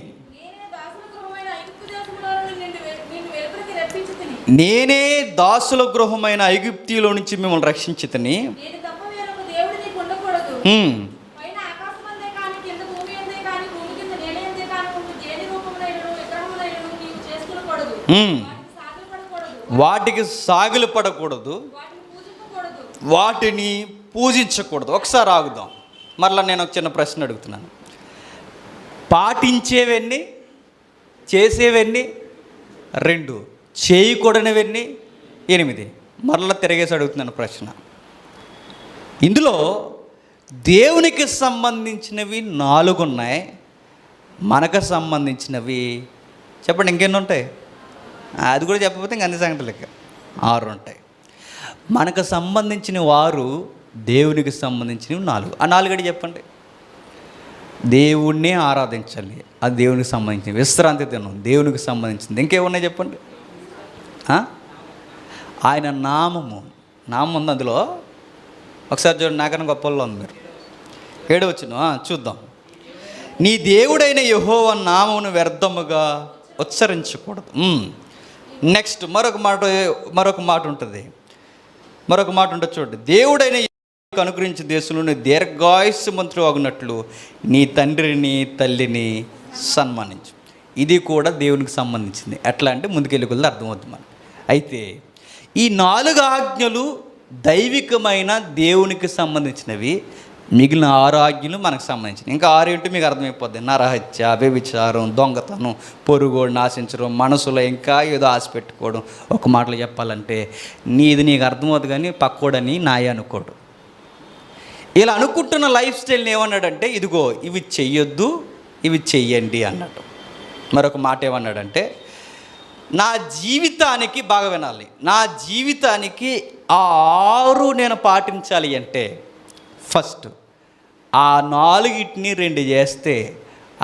నేనే దాసుల గృహమైన ఐగుప్తిలో నుంచి మిమ్మల్ని రక్షించితిని. వాటికి సాగులు పడకూడదు, వాటిని పూజించకూడదు. ఒకసారి ఆగుదాం. మరలా నేను ఒక చిన్న ప్రశ్న అడుగుతున్నాను. పాటించేవన్నీ, చేసేవన్నీ 2, చేయకూడనివన్నీ 8. మరలా తిరిగేసి అడుగుతున్నాను ప్రశ్న. ఇందులో దేవునికి సంబంధించినవి 4 ఉన్నాయి, మనకు సంబంధించినవి చెప్పండి ఇంకెన్ని ఉంటాయి? అది కూడా చెప్పకపోతే ఇంక అన్ని సంగతి లెక్క 6 ఉంటాయి. మనకు సంబంధించిన వారు దేవునికి సంబంధించినవి 4. ఆ 4 అడి చెప్పండి. దేవుణ్ణి ఆరాధించాలి, అది దేవునికి సంబంధించింది. విశ్రాంతి దినం దేవునికి సంబంధించింది. ఇంకేమున్నాయి చెప్పండి. ఆయన నామము ఉంది అందులో. ఒకసారి చూడండి, నాకన్నా గొప్పల్లో ఉంది. మీరు 7వ వచనం చూద్దాం. నీ దేవుడైన యెహోవా నామమును వ్యర్థముగా ఉచ్చరించకూడదు. నెక్స్ట్ మరొక మాట ఉంటుంది. చూడండి. దేవుడైన అనుగ్రహించిన దేశంలో దీర్ఘాయుష్మంతుడు అగునట్లు నీ తండ్రిని తల్లిని సన్మానించు. ఇది కూడా దేవునికి సంబంధించింది. ఎట్లా అంటే ముందుకెళ్ళి కొద్దిగా అర్థమవుతుంది మనకి. అయితే ఈ 4 ఆజ్ఞలు దైవికమైన దేవునికి సంబంధించినవి. మిగిలిన 6 ఆజ్ఞలు మనకు సంబంధించినవి. ఇంకా 6 ఏంటో మీకు అర్థమైపోద్ది. నరహత్య, వ్యభిచారం, దొంగతనం, పొరుగోడు నాశించడం, మనసులో ఇంకా ఏదో ఆశ పెట్టుకోవడం. ఒక మాటలో చెప్పాలంటే నీకు అర్థమవుతుంది కానీ పక్కోడని నాయ అనుకోడు. ఇలా అనుకుంటున్న లైఫ్ స్టైల్ని ఏమన్నాడంటే ఇదిగో ఇవి చెయ్యొద్దు, ఇవి చెయ్యండి అన్నట్టు. మరొక మాట ఏమన్నాడంటే నా జీవితానికి, బాగా వినాలి, నా జీవితానికి ఆ 6 నేను పాటించాలి అంటే ఫస్ట్ ఆ 4ని 2 చేస్తే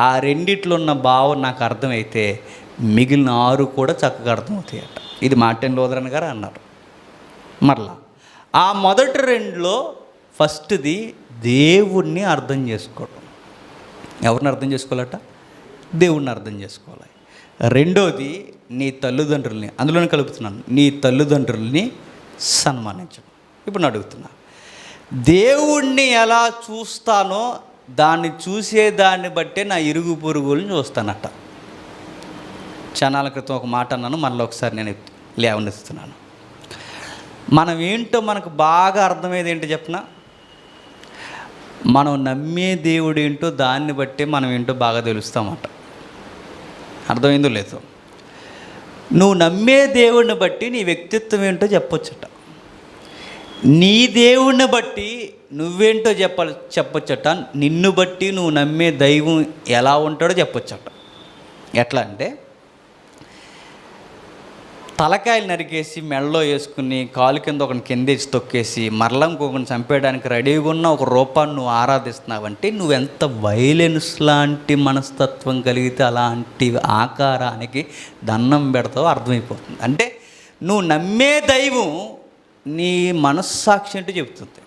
ఆ 2 ఉన్న భావం నాకు అర్థమైతే మిగిలిన 6 కూడా చక్కగా అర్థమవుతాయట. ఇది మార్టిన్ లూథరన్ గారు అన్నారు. మరలా ఆ మొదటి 2లో ఫస్ట్ది దేవుణ్ణి అర్థం చేసుకోవడం. ఎవరిని అర్థం చేసుకోవాలట? దేవుణ్ణి అర్థం చేసుకోవాలి. రెండోది నీ తల్లిదండ్రుల్ని, అందులోనే కలుపుతున్నాను, నీ తల్లిదండ్రుల్ని సన్మానించడం. ఇప్పుడు అడుగుతున్నా, దేవుణ్ణి ఎలా చూస్తానో దాన్ని చూసేదాన్ని బట్టే నా ఇరుగు పొరుగుల్ని చూస్తానట. క్షణాల క్రితం ఒక మాట అన్నాను, మళ్ళీ ఒకసారి నేను లేవనెత్తుతున్నాను. మనం ఏంటో మనకు బాగా అర్థమయ్యేది ఏంటో చెప్పనా? మనం నమ్మే దేవుడు ఏంటో దాన్ని బట్టే మనం ఏంటో బాగా తెలుస్తామట. అర్థమైందో లేదో? నువ్వు నమ్మే దేవుడిని బట్టి నీ వ్యక్తిత్వం ఏంటో చెప్పొచ్చట. నీ దేవుణ్ణి బట్టి నువ్వేంటో చెప్పొచ్చట. నిన్ను బట్టి నువ్వు నమ్మే దైవం ఎలా ఉంటాడో చెప్పొచ్చట. ఎట్లా అంటే తలకాయలు నరికేసి మెడలో వేసుకుని కాలు కింద ఒకరిని కిందేసి తొక్కేసి మరలా ఇంకొకరిని చంపేయడానికి రెడీగా ఉన్న ఒక రూపాన్ని నువ్వు ఆరాధిస్తున్నావంటే నువ్వెంత వైలెన్స్ లాంటి మనస్తత్వం కలిగితే అలాంటి ఆకారానికి దండం పెడతావో అర్థమైపోతుంది. అంటే నువ్వు నమ్మే దైవం నీ మనస్సాక్షి అంటే చెప్తుంది.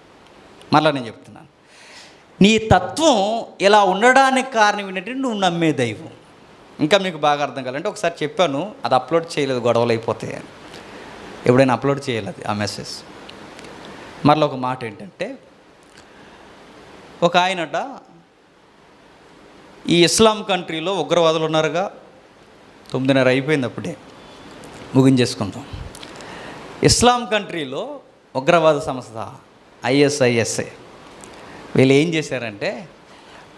మరలా నేను చెప్తున్నాను, నీ తత్వం ఇలా ఉండడానికి కారణం ఏంటంటే నువ్వు నమ్మే దైవం. ఇంకా మీకు బాగా అర్థం కావాలంటే ఒకసారి చెప్పాను, అది అప్లోడ్ చేయలేదు, గొడవలు అయిపోతాయి అని. ఎప్పుడైనా అప్లోడ్ చేయలేదు ఆ మెసేజ్. మరలా ఒక మాట ఏంటంటే, ఒక ఆయనట ఈ ఇస్లాం కంట్రీలో ఉగ్రవాదులు ఉన్నారుగా, 9:30 అయిపోయింది, అప్పుడే ముగించేసుకుందాం. ఇస్లాం కంట్రీలో ఉగ్రవాద సంస్థ ISIS వీళ్ళు ఏం చేశారంటే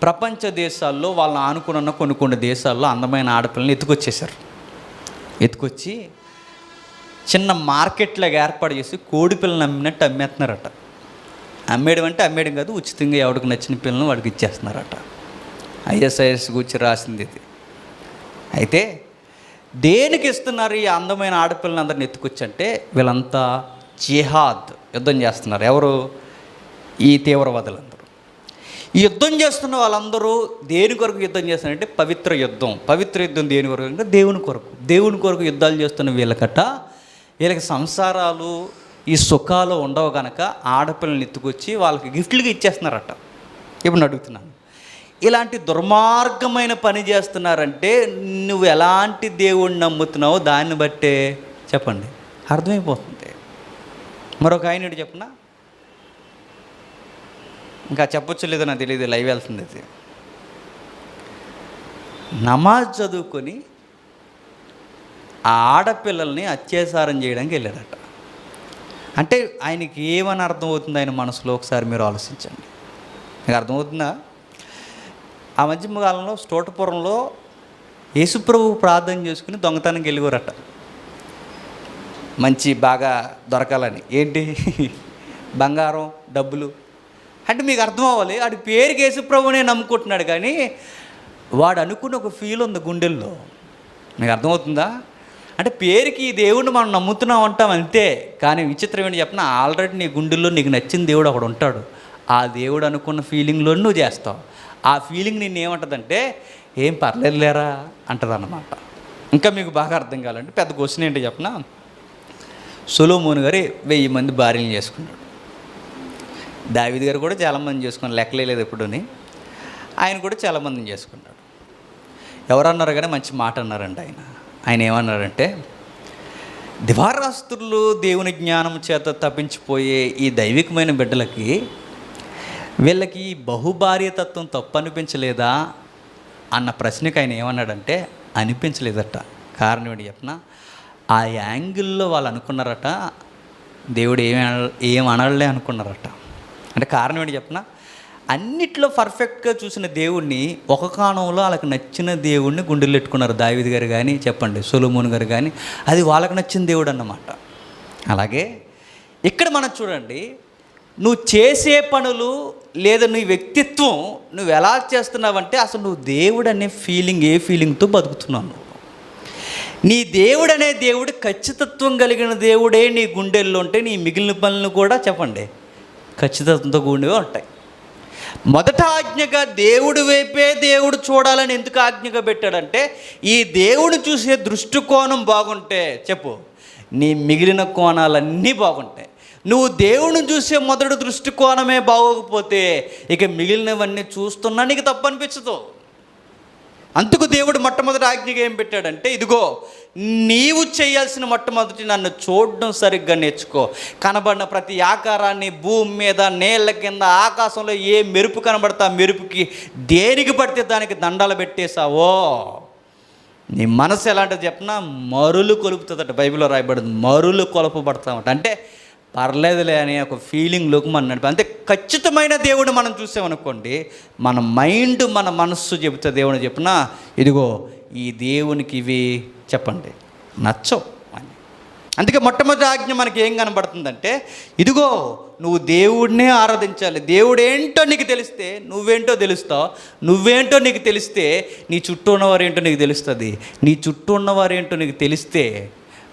ప్రపంచ దేశాల్లో వాళ్ళని ఆనుకున్న కొన్ని దేశాల్లో అందమైన ఆడపిల్లని ఎత్తుకొచ్చి చిన్న మార్కెట్లాగా ఏర్పాటు చేసి కోడి పిల్లలు అమ్మినట్టు అమ్మేస్తున్నారట. అమ్మేయడం కాదు, ఉచితంగా ఎవరికి నచ్చిన పిల్లలను వాడికి ఇచ్చేస్తున్నారట. ISIS గురించి రాసింది ఇది. అయితే దేనికి ఇస్తున్నారు ఈ అందమైన ఆడపిల్లని అందరిని ఎత్తుకొచ్చి అంటే వీళ్ళంతా జిహాద్ యుద్ధం చేస్తున్నారు. ఎవరు? ఈ తీవ్రవాదులందరూ. ఈ యుద్ధం చేస్తున్న వాళ్ళందరూ దేని కొరకు యుద్ధం చేస్తున్నారంటే పవిత్ర యుద్ధం దేని కొరకు అంటే దేవుని కొరకు యుద్ధాలు చేస్తున్న వీళ్ళకి సంసారాలు ఈ సుఖాలు ఉండవు కనుక ఆడపిల్లల్ని ఎత్తుకొచ్చి వాళ్ళకి గిఫ్ట్లుగా ఇచ్చేస్తున్నారట. ఇప్పుడు అడుగుతున్నాను, ఇలాంటి దుర్మార్గమైన పని చేస్తున్నారంటే నువ్వు ఎలాంటి దేవుణ్ణి నమ్ముతున్నావో దాన్ని బట్టే చెప్పండి అర్థమైపోతుంది. మరొక ఆయన చెప్పనా, ఇంకా చెప్పొచ్చు లేదో నాకు తెలియదు, లైవ్ వెళ్తుంది అది. నమాజ్ చదువుకొని ఆ ఆడపిల్లల్ని అత్యాచారం చేయడానికి వెళ్ళాడట. అంటే ఆయనకి ఏమని అర్థమవుతుంది ఆయన మనసులో? ఒకసారి మీరు ఆలోచించండి. మీకు అర్థమవుతుందా? ఆ మధ్య కాలంలో స్టోటపురంలో యేసుప్రభు ప్రార్థన చేసుకుని దొంగతనానికి వెళ్ళిపోరట, మంచి బాగా దొరకాలని. ఏంటి? బంగారం, డబ్బులు. అంటే మీకు అర్థం అవ్వాలి, వాడి పేరుకి యేసుప్రభునే నమ్ముకుంటున్నాడు కానీ వాడు అనుకున్న ఒక ఫీల్ ఉంది గుండెల్లో. మీకు అర్థమవుతుందా? అంటే పేరుకి ఈ దేవుడిని మనం నమ్ముతున్నాం అంటాం అంతే. కానీ విచిత్రం ఏంటి చెప్పిన, ఆల్రెడీ నీ గుండెల్లో నీకు నచ్చిన దేవుడు ఒకడు ఉంటాడు. ఆ దేవుడు అనుకున్న ఫీలింగ్లో నువ్వు చేస్తావు. ఆ ఫీలింగ్ నిన్ను ఏమంటుందంటే, ఏం పర్లేదులేరా అంటదన్నమాట. ఇంకా మీకు బాగా అర్థం కావాలంటే పెద్ద క్వశ్చన్ ఏంటి చెప్పిన, సొలొమోను గారు 1000 మంది భార్యలు చేసుకున్నాడు. దావీదు గారు కూడా చాలామంది చేసుకున్నాడు, లెక్కలేదు ఎప్పుడుని. ఆయన కూడా చాలామందిని చేసుకున్నాడు. ఎవరన్నారు కానీ మంచి మాట అన్నారండి. ఆయన ఏమన్నారంటే, దివారాస్తులు దేవుని జ్ఞానం చేత తప్పించిపోయే ఈ దైవికమైన బిడ్డలకి వీళ్ళకి బహుభార్యతత్వం తప్పు అనిపించలేదా అన్న ప్రశ్నకి ఆయన ఏమన్నాడంటే, అనిపించలేదట. కారణం ఏంటి చెప్పిన, ఆ యాంగిల్లో వాళ్ళు అనుకున్నారట దేవుడు ఏమనలే అనుకున్నారట. అంటే కారణం ఏంటి చెప్పిన, అన్నిట్లో పర్ఫెక్ట్గా చూసిన దేవుణ్ణి ఒక కాలంలో వాళ్ళకి నచ్చిన దేవుణ్ణి గుండెలు పెట్టుకున్నారు. దావీదు గారు కానీ చెప్పండి, సొలొమోను గారు కానీ, అది వాళ్ళకి నచ్చిన దేవుడు అన్నమాట. అలాగే ఇక్కడ మనం చూడండి, నువ్వు చేసే పనులు లేదా నీ వ్యక్తిత్వం నువ్వు ఎలా చేస్తున్నావంటే అసలు నువ్వు దేవుడు అనే ఫీలింగ్, ఏ ఫీలింగ్తో బతుకుతున్నావు నువ్వు. నీ దేవుడు అనే దేవుడు ఖచ్చితత్వం కలిగిన దేవుడే నీ గుండెల్లో ఉంటే నీ మిగిలిన పనులు కూడా చెప్పండి ఖచ్చితత్వంతో కూడినవే ఉంటాయి. మొదట ఆజ్ఞగా దేవుడి వైపే దేవుడు చూడాలని ఎందుకు ఆజ్ఞగా పెట్టాడంటే, ఈ దేవుడు చూసే దృష్టికోణం బాగుంటే చెప్పు నీ మిగిలిన కోణాలన్నీ బాగుంటాయి. నువ్వు దేవుడిని చూసే మొదటి దృష్టికోణమే బాగోకపోతే ఇక మిగిలినవన్నీ చూస్తున్నా నీకు తప్పు అనిపించదు. అందుకు దేవుడు మొట్టమొదటి ఆజ్ఞగా ఏం పెట్టాడంటే, ఇదిగో నీవు చేయాల్సిన మొట్టమొదటి నన్ను చూడడం సరిగ్గా నేర్చుకో. కనబడిన ప్రతి ఆకారాన్ని, భూమి మీద, నేళ్ల కింద, ఆకాశంలో ఏ మెరుపు కనబడతా మెరుపుకి దేనికి పడితే దానికి దండాలు పెట్టేశావో నీ మనసు ఎలాంటిది చెప్పినా మరులు కొలుపుతుందట. బైబిల్లో రాయబడింది, మరులు కొలపబడతామట. అంటే పర్లేదులే అనే ఒక ఫీలింగ్లోకి మనం నడిపి, అంతే. ఖచ్చితమైన దేవుడు మనం చూసామనుకోండి, మన మైండ్, మన మనస్సు చెబుతా దేవుని చెప్పినా, ఇదిగో ఈ దేవునికి ఇవి చెప్పండి నచ్చవు అని. అందుకే మొట్టమొదటి ఆజ్ఞ మనకి ఏం కనబడుతుందంటే, ఇదిగో నువ్వు దేవుడినే ఆరాధించాలి. దేవుడు ఏంటో నీకు తెలిస్తే నువ్వేంటో తెలుస్తావు, నువ్వేంటో నీకు తెలిస్తే నీ చుట్టూ ఉన్నవారేంటో నీకు తెలుస్తుంది, నీ చుట్టూ ఉన్నవారేంటో నీకు తెలిస్తే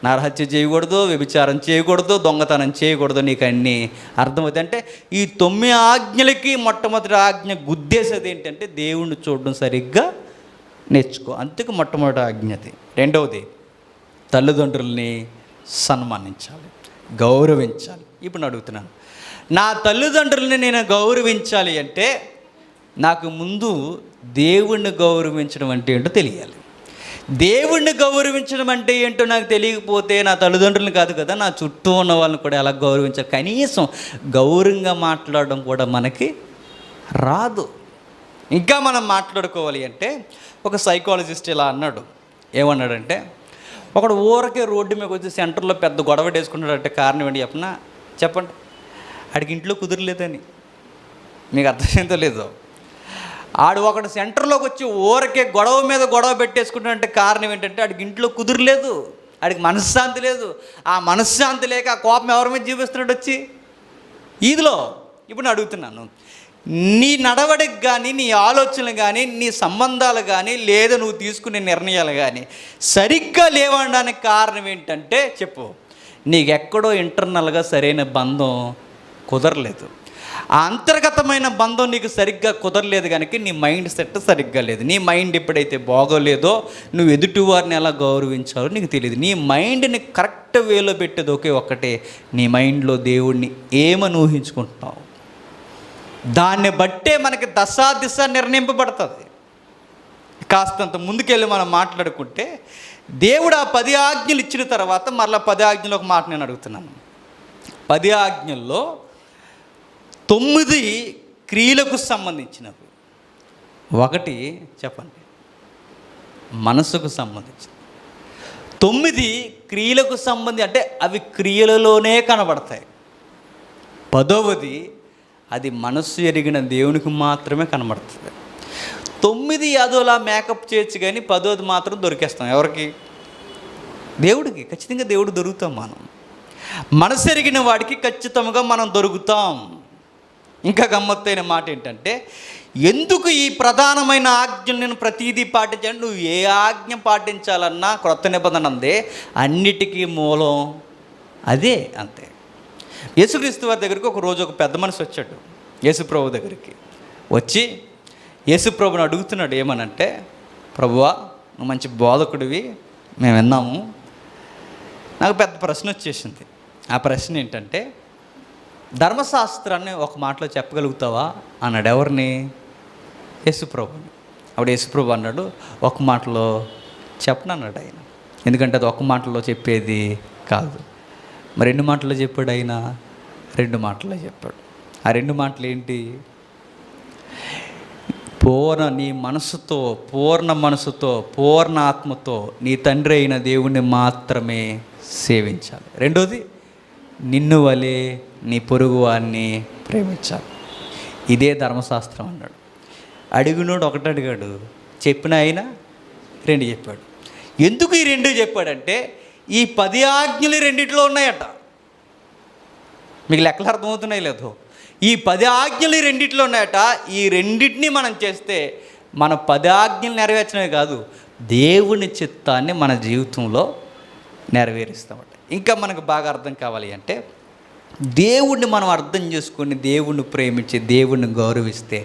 నరహత్య చేయకూడదు, వ్యభిచారం చేయకూడదు, దొంగతనం చేయకూడదు, నీకు అన్నీ అర్థమవుతాయి. అంటే ఈ 9 ఆజ్ఞలకి మొట్టమొదటి ఆజ్ఞ గుద్దేసేది ఏంటంటే దేవుణ్ణి చూడడం సరిగ్గా నేర్చుకో. అందుకు మొట్టమొదటి ఆజ్ఞది. రెండవది, తల్లిదండ్రుల్ని సన్మానించాలి, గౌరవించాలి. ఇప్పుడు నేను అడుగుతున్నాను, నా తల్లిదండ్రుల్ని నేను గౌరవించాలి అంటే నాకు ముందు దేవుణ్ణి గౌరవించడం అంటే ఏంటో తెలియాలి. దేవుణ్ణి గౌరవించడం అంటే ఏంటో నాకు తెలియకపోతే నా తల్లిదండ్రులను కాదు కదా, నా చుట్టూ ఉన్న వాళ్ళని కూడా ఎలా గౌరవించాలి, కనీసం గౌరవంగా మాట్లాడడం కూడా మనకి రాదు. ఇంకా మనం మాట్లాడుకోవాలి అంటే ఒక సైకాలజిస్ట్ ఇలా అన్నాడు. ఏమన్నాడంటే, ఒకడు ఊరకే రోడ్డు మీద వచ్చి సెంటర్లో పెద్ద గొడవ వేసుకున్నాడంటే కారణం ఏంటి చెప్పండి. ఆడికి ఇంట్లో కుదరలేదని. మీకు అర్థమైందో లేదో, ఆడు ఒకడు సెంటర్లోకి వచ్చి ఊరకే గొడవ మీద గొడవ పెట్టేసుకుంటాడంటే కారణం ఏంటంటే ఆడికి ఇంట్లో కుదరలేదు, ఆడికి మనశ్శాంతి లేదు. ఆ మనశ్శాంతి లేక ఆ కోపం ఎవరి మీద చూపిస్తున్నాడు వచ్చి ఈదిలో. ఇప్పుడు నేను అడుగుతున్నాను, నీ నడవడికి కానీ, నీ ఆలోచనలు కానీ, నీ సంబంధాలు కానీ, లేదా నువ్వు తీసుకునే నిర్ణయాలు కానీ సరిగ్గా లేవడానికి కారణం ఏంటంటే చెప్పు, నీకెక్కడో ఇంటర్నల్గా సరైన బంధం కుదరలేదు. ఆ అంతర్గతమైన బంధం నీకు సరిగ్గా కుదరలేదు కనుక నీ మైండ్ సెట్ సరిగ్గా లేదు. నీ మైండ్ ఎప్పుడైతే బాగోలేదో నువ్వు ఎదుటివారిని ఎలా గౌరవించాలో నీకు తెలియదు. నీ మైండ్ని కరెక్ట్ వేలో పెట్టేది ఒక్కటే, నీ మైండ్లో దేవుడిని ఏమని ఊహించుకుంటున్నావు, దాన్ని బట్టే మనకి దశ నిర్ణయింపబడుతుంది. కాస్తంత ముందుకెళ్ళి మనం మాట్లాడుకుంటే, దేవుడు ఆ 10 ఆజ్ఞలు ఇచ్చిన తర్వాత మరలా 10 ఆజ్ఞలు ఒక మాట నేను అడుగుతున్నాను. 10 ఆజ్ఞల్లో 9 క్రియలకు సంబంధించినవి, 1 చెప్పండి మనసుకు సంబంధించి, 9 క్రియలకు అంటే అవి క్రియలలోనే కనబడతాయి. 10వది అది మనస్సు ఎరిగిన దేవునికి మాత్రమే కనబడుతుంది. 9 అదోలా మేకప్ చేయొచ్చు కానీ 10వది మాత్రం దొరికేస్తాం. ఎవరికి? దేవుడికి. ఖచ్చితంగా దేవుడు దొరుకుతాం. మనం మనసు ఎరిగిన వాడికి ఖచ్చితంగా మనం దొరుకుతాం. ఇంకా గమ్మత్తైన మాట ఏంటంటే, ఎందుకు ఈ ప్రధానమైన ఆజ్ఞలు నేను ప్రతీదీ పాటించాను? నువ్వు ఏ ఆజ్ఞ పాటించాలన్నా క్రొత్త నిబంధన అందే, అన్నిటికీ మూలం అదే. అంతే. యేసుక్రీస్తు వారి దగ్గరికి ఒక రోజు ఒక పెద్ద మనిషి వచ్చాడు యేసుప్రభు దగ్గరికి. వచ్చి యేసుప్రభుని అడుగుతున్నాడు ఏమనంటే, ప్రభువా, నువ్వు మంచి బోధకుడివి, మేము విన్నాము. నాకు పెద్ద ప్రశ్న వచ్చేసింది. ఆ ప్రశ్న ఏంటంటే, ధర్మశాస్త్రాన్ని ఒక మాటలో చెప్పగలుగుతావా అన్నాడు. ఎవరిని? యేసుప్రభుని. అప్పుడు యేసుప్రభు అన్నాడు, ఒక మాటలో చెప్పనన్నాడు ఆయన. ఎందుకంటే అది ఒక మాటలో చెప్పేది కాదు. మరి 2 మాటల్లో చెప్పాడు ఆయన? 2 మాటల్లో చెప్పాడు. ఆ 2 మాటలు ఏంటి? నీ మనసుతో, పూర్ణ మనసుతో, పూర్ణ ఆత్మతో నీ తండ్రి అయిన దేవుణ్ణి మాత్రమే సేవించాలి. రెండోది, నిన్ను వలె నీ పొరుగు వారిని ప్రేమించాలి. ఇదే ధర్మశాస్త్రం అన్నాడు. అడిగినోడు ఒకటి అడిగాడు, చెప్పిన ఆయన 2 చెప్పాడు. ఎందుకు ఈ 2 చెప్పాడంటే, ఈ 10 ఆజ్ఞలు 2 ఉన్నాయట. మీకు లెక్కలు అర్థమవుతున్నాయి లేదు? ఈ 10 ఆజ్ఞలు 2 ఉన్నాయట. ఈ 2 మనం చేస్తే మన 10 ఆజ్ఞలు నెరవేర్చడమే కాదు, దేవుని చిత్తాన్ని మన జీవితంలో నెరవేరుస్తామట. ఇంకా మనకు బాగా అర్థం కావాలి అంటే, దేవుణ్ణి మనం అర్థం చేసుకొని దేవుణ్ణి ప్రేమించి దేవుణ్ణి గౌరవిస్తే,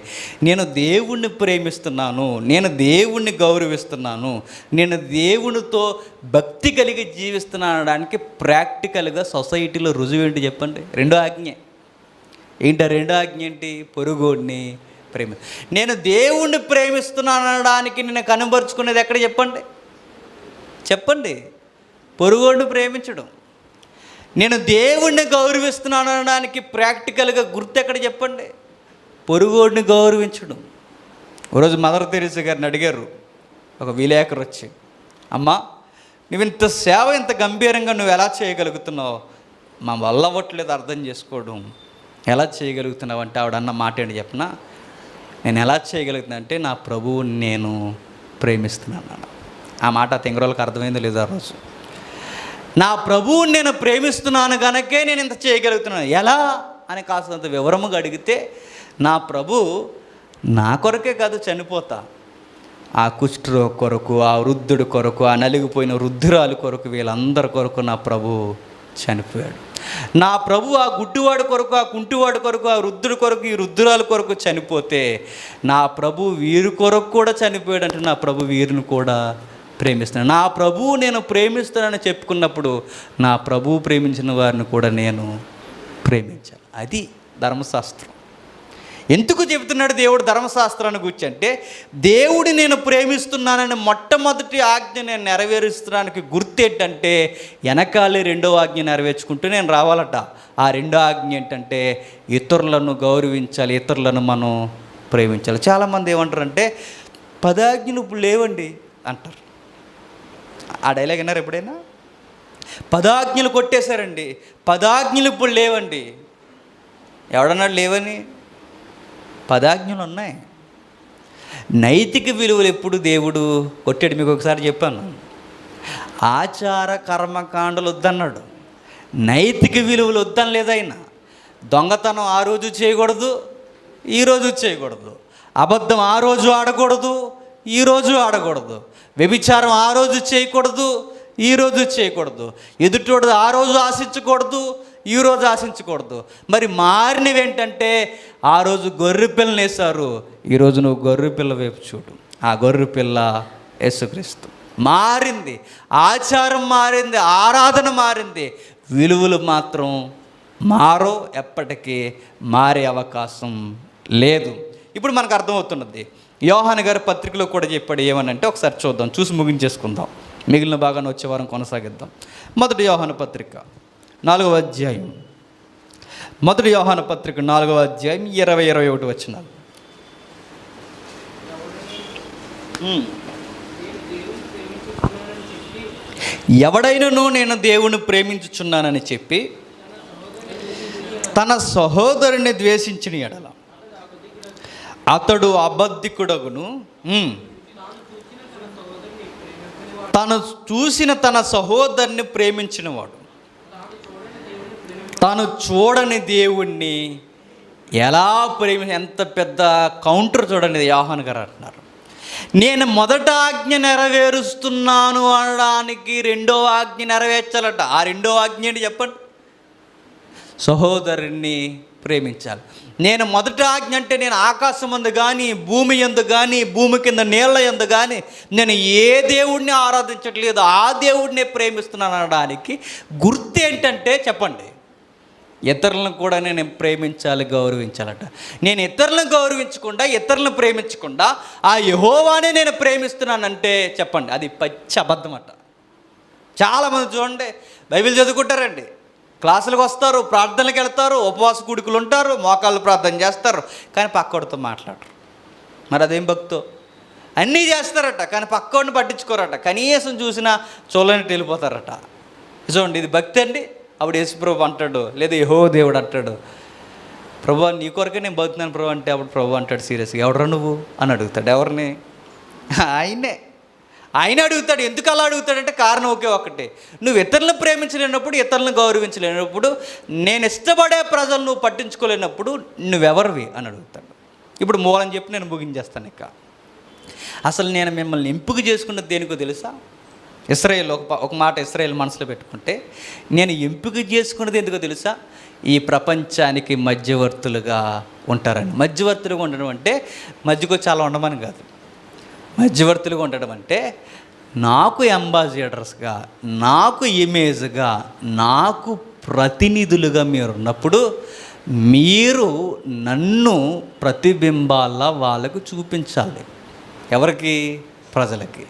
నేను దేవుణ్ణి ప్రేమిస్తున్నాను, నేను దేవుణ్ణి గౌరవిస్తున్నాను, నేను దేవునితో భక్తి కలిగి జీవిస్తున్నాను అనడానికి ప్రాక్టికల్గా సొసైటీలో రుజువు ఏంటి చెప్పండి? 2 ఆజ్ఞే. ఏంటి 2 ఆజ్ఞ ఏంటి? పొరుగోడిని ప్రేమి. నేను దేవుణ్ణి ప్రేమిస్తున్నాను అనడానికి నేను కనబరుచుకునేది ఎక్కడ చెప్పండి? చెప్పండి. పొరుగోడిని ప్రేమించడం. నేను దేవుణ్ణి గౌరవిస్తున్నాను అనడానికి ప్రాక్టికల్గా గుర్తు ఎక్కడ చెప్పండి? పొరుగోడిని గౌరవించడం. ఒకరోజు మదర్ తెరీసా గారిని అడిగారు ఒక విలేకరు వచ్చి, అమ్మా, నువ్వు ఇంత సేవ ఇంత గంభీరంగా నువ్వు ఎలా చేయగలుగుతున్నావు? మా వల్ల అవ్వట్లేదు అర్థం చేసుకోవడం. ఎలా చేయగలుగుతున్నావు అంటే, ఆవిడ అన్న మాట ఏంటి చెప్పనా? నేను ఎలా చేయగలుగుతున్నా అంటే, నా ప్రభువుని నేను ప్రేమిస్తున్నాను. ఆ మాట తింగరోళ్ళకి అర్థమైందో లేదో ఆ రోజు. నా ప్రభువుని నేను ప్రేమిస్తున్నాను కనుకే నేను ఇంత చేయగలుగుతున్నాను. ఎలా అని కాస్తంత వివరముగా అడిగితే, నా ప్రభు నా కొరకే కాదు చనిపోతా, ఆ కుష్ఠరోగి కొరకు, ఆ వృద్ధుడి కొరకు, ఆ నలిగిపోయిన వృద్ధురాలి కొరకు, వీళ్ళందరి కొరకు నా ప్రభు చనిపోయాడు. నా ప్రభు ఆ గుడ్డివాడి కొరకు, ఆ కుంటివాడి కొరకు, ఆ వృద్ధుడి కొరకు, ఈ వృద్ధురాలి కొరకు చనిపోతే, నా ప్రభు వీరి కొరకు కూడా చనిపోయాడు అంటే, నా ప్రభు వీరిని కూడా ప్రేమిస్తున్నాను. నా ప్రభువు నేను ప్రేమిస్తానని చెప్పుకున్నప్పుడు, నా ప్రభువు ప్రేమించిన వారిని కూడా నేను ప్రేమించాలి. అది ధర్మశాస్త్రం. ఎందుకు చెబుతున్నాడు దేవుడు ధర్మశాస్త్రాన్ని గురించి అంటే, దేవుడిని నేను ప్రేమిస్తున్నానని మొట్టమొదటి ఆజ్ఞ నేను నెరవేరుస్తున్నానికి గుర్తు ఏంటంటే, వెనకాలే 2వ ఆజ్ఞ నెరవేర్చుకుంటూ నేను రావాలట. ఆ 2వ ఆజ్ఞ ఏంటంటే, ఇతరులను గౌరవించాలి, ఇతరులను మనం ప్రేమించాలి. చాలామంది ఏమంటారంటే, 10 ఆజ్ఞలు ఇప్పుడు లేవండి అంటారు. ఆ డైలాగ్ విన్నారు ఎప్పుడైనా? 10 ఆజ్ఞలు కొట్టేశారండి, 10 ఆజ్ఞలు ఇప్పుడు లేవండి. ఎవడన్నాడు లేవని? 10 ఆజ్ఞలు ఉన్నాయి. నైతిక విలువలు ఎప్పుడు దేవుడు కొట్టాడు? మీకు ఒకసారి చెప్పాను. ఆచార కర్మకాండలు వద్దన్నాడు, నైతిక విలువలు వద్దని లేదైనా. దొంగతనం ఆ రోజు చేయకూడదు, ఈరోజు చేయకూడదు. అబద్ధం ఆ రోజు ఆడకూడదు, ఈరోజు ఆడకూడదు. వ్యభిచారం ఆ రోజు చేయకూడదు, ఈరోజు చేయకూడదు. ఎదుటోడు ఆ రోజు ఆశించకూడదు, ఈరోజు ఆశించకూడదు. మరి మారినవి ఏంటంటే, ఆ రోజు గొర్రె పిల్లని వేశారు, ఈరోజు నువ్వు గొర్రె పిల్ల వైపు చూడు. ఆ గొర్రె పిల్ల యేసుక్రీస్తు. మారింది, ఆచారం మారింది, ఆరాధన మారింది, విలువలు మాత్రం మారో, ఎప్పటికీ మారే అవకాశం లేదు. ఇప్పుడు మనకు అర్థమవుతున్నది. యోహాను గారి పత్రికలో కూడా చెప్పాడు ఏమనంటే, ఒకసారి చూద్దాం, చూసి ముగించేసుకుందాం, మిగిలిన భాగాన్ని వచ్చే వారం కొనసాగిద్దాం. 1 యోహాను పత్రిక 4వ అధ్యాయం, 1 యోహాను పత్రిక 4వ అధ్యాయం 20-21 వచనాలు. ఎవడైనను నేను దేవుని ప్రేమించుచున్నానని చెప్పి తన సహోదరుని ద్వేషించిన ఎడల అతడు అబద్ధికుడగును. తను చూసిన తన సహోదరుని ప్రేమించినవాడు తాను చూడని దేవుణ్ణి ఎలా ఎంత పెద్ద కౌంటర్ చూడండి. యోహాను గారు అంటున్నారు, నేను మొదట ఆజ్ఞ నెరవేరుస్తున్నాను అనడానికి రెండో ఆజ్ఞ నెరవేర్చాలట. ఆ రెండో ఆజ్ఞ ఏంటి చెప్పండి? సహోదరుణ్ణి ప్రేమించాలి. నేను మొదటి ఆజ్ఞ అంటే నేను ఆకాశం అందు కానీ, భూమి యందు కానీ, భూమి కింద నీళ్ళ యందు కానీ నేను ఏ దేవుడిని ఆరాధించట్లేదు, ఆ దేవుడినే ప్రేమిస్తున్నాను అనడానికి గుర్తు ఏంటంటే చెప్పండి, ఇతరులను కూడా నేను ప్రేమించాలి, గౌరవించాలట. నేను ఇతరులను గౌరవించకుండా, ఇతరులను ప్రేమించకుండా ఆ యెహోవానే నేను ప్రేమిస్తున్నానంటే చెప్పండి, అది పచ్చి అబద్ధం అట. చాలామంది చూడండి, బైబిల్ చదువుకుంటారండి, క్లాసులకు వస్తారు, ప్రార్థనలకు వెళ్తారు, ఉపవాస కూడికలు ఉంటారు, మోకాళ్ళు ప్రార్థన చేస్తారు, కానీ పక్కోడితో మాట్లాడరు. మరి అదేం భక్తో? అన్నీ చేస్తారట కానీ పక్కోడిని పట్టించుకోరట. కనీసం చూసినా చూడలేని వెళ్ళిపోతారట. చూడండి, ఇది భక్తి అండి. అప్పుడు యేసుప్రభు అంటాడు, లేదా యెహోవా దేవుడు అంటాడు, ప్రభు నీ కొరకే నేను బతుకుతున్నాను ప్రభు అంటే, అప్పుడు ప్రభు అంటాడు సీరియస్గా, ఎవడరా నువ్వు అని అడుగుతాడు. ఎవరిని? ఆయనే అడుగుతాడు. ఎందుకు అలా అడుగుతాడంటే కారణం ఒకే ఒకటి, నువ్వు ఇతరులను ప్రేమించలేనప్పుడు, ఇతరులను గౌరవించలేనప్పుడు, నేను ఇష్టపడే ప్రజలు నువ్వు పట్టించుకోలేనప్పుడు నువ్వెవరివి అని అడుగుతాడు. ఇప్పుడు మూలని చెప్పి నేను ముగించేస్తాను. ఇక అసలు నేను మిమ్మల్ని ఎంపిక చేసుకున్నది దేనికో తెలుసా? ఇశ్రాయేల్ ఒక మాట ఇశ్రాయేల్ మనసులో పెట్టుకుంటే, నేను ఎంపిక చేసుకున్నది ఎందుకో తెలుసా? ఈ ప్రపంచానికి మధ్యవర్తులుగా ఉంటారని. మధ్యవర్తులుగా ఉండడం అంటే మధ్యకు చాలా ఉండమని కాదు. మధ్యవర్తులుగా ఉండడం అంటే నాకు అంబాసిడర్స్గా, నాకు ఇమేజ్గా, నాకు ప్రతినిధులుగా మీరు ఉన్నప్పుడు మీరు నన్ను ప్రతిబింబాల వాళ్ళకు చూపించాలి. ఎవరికి? ప్రజలకి.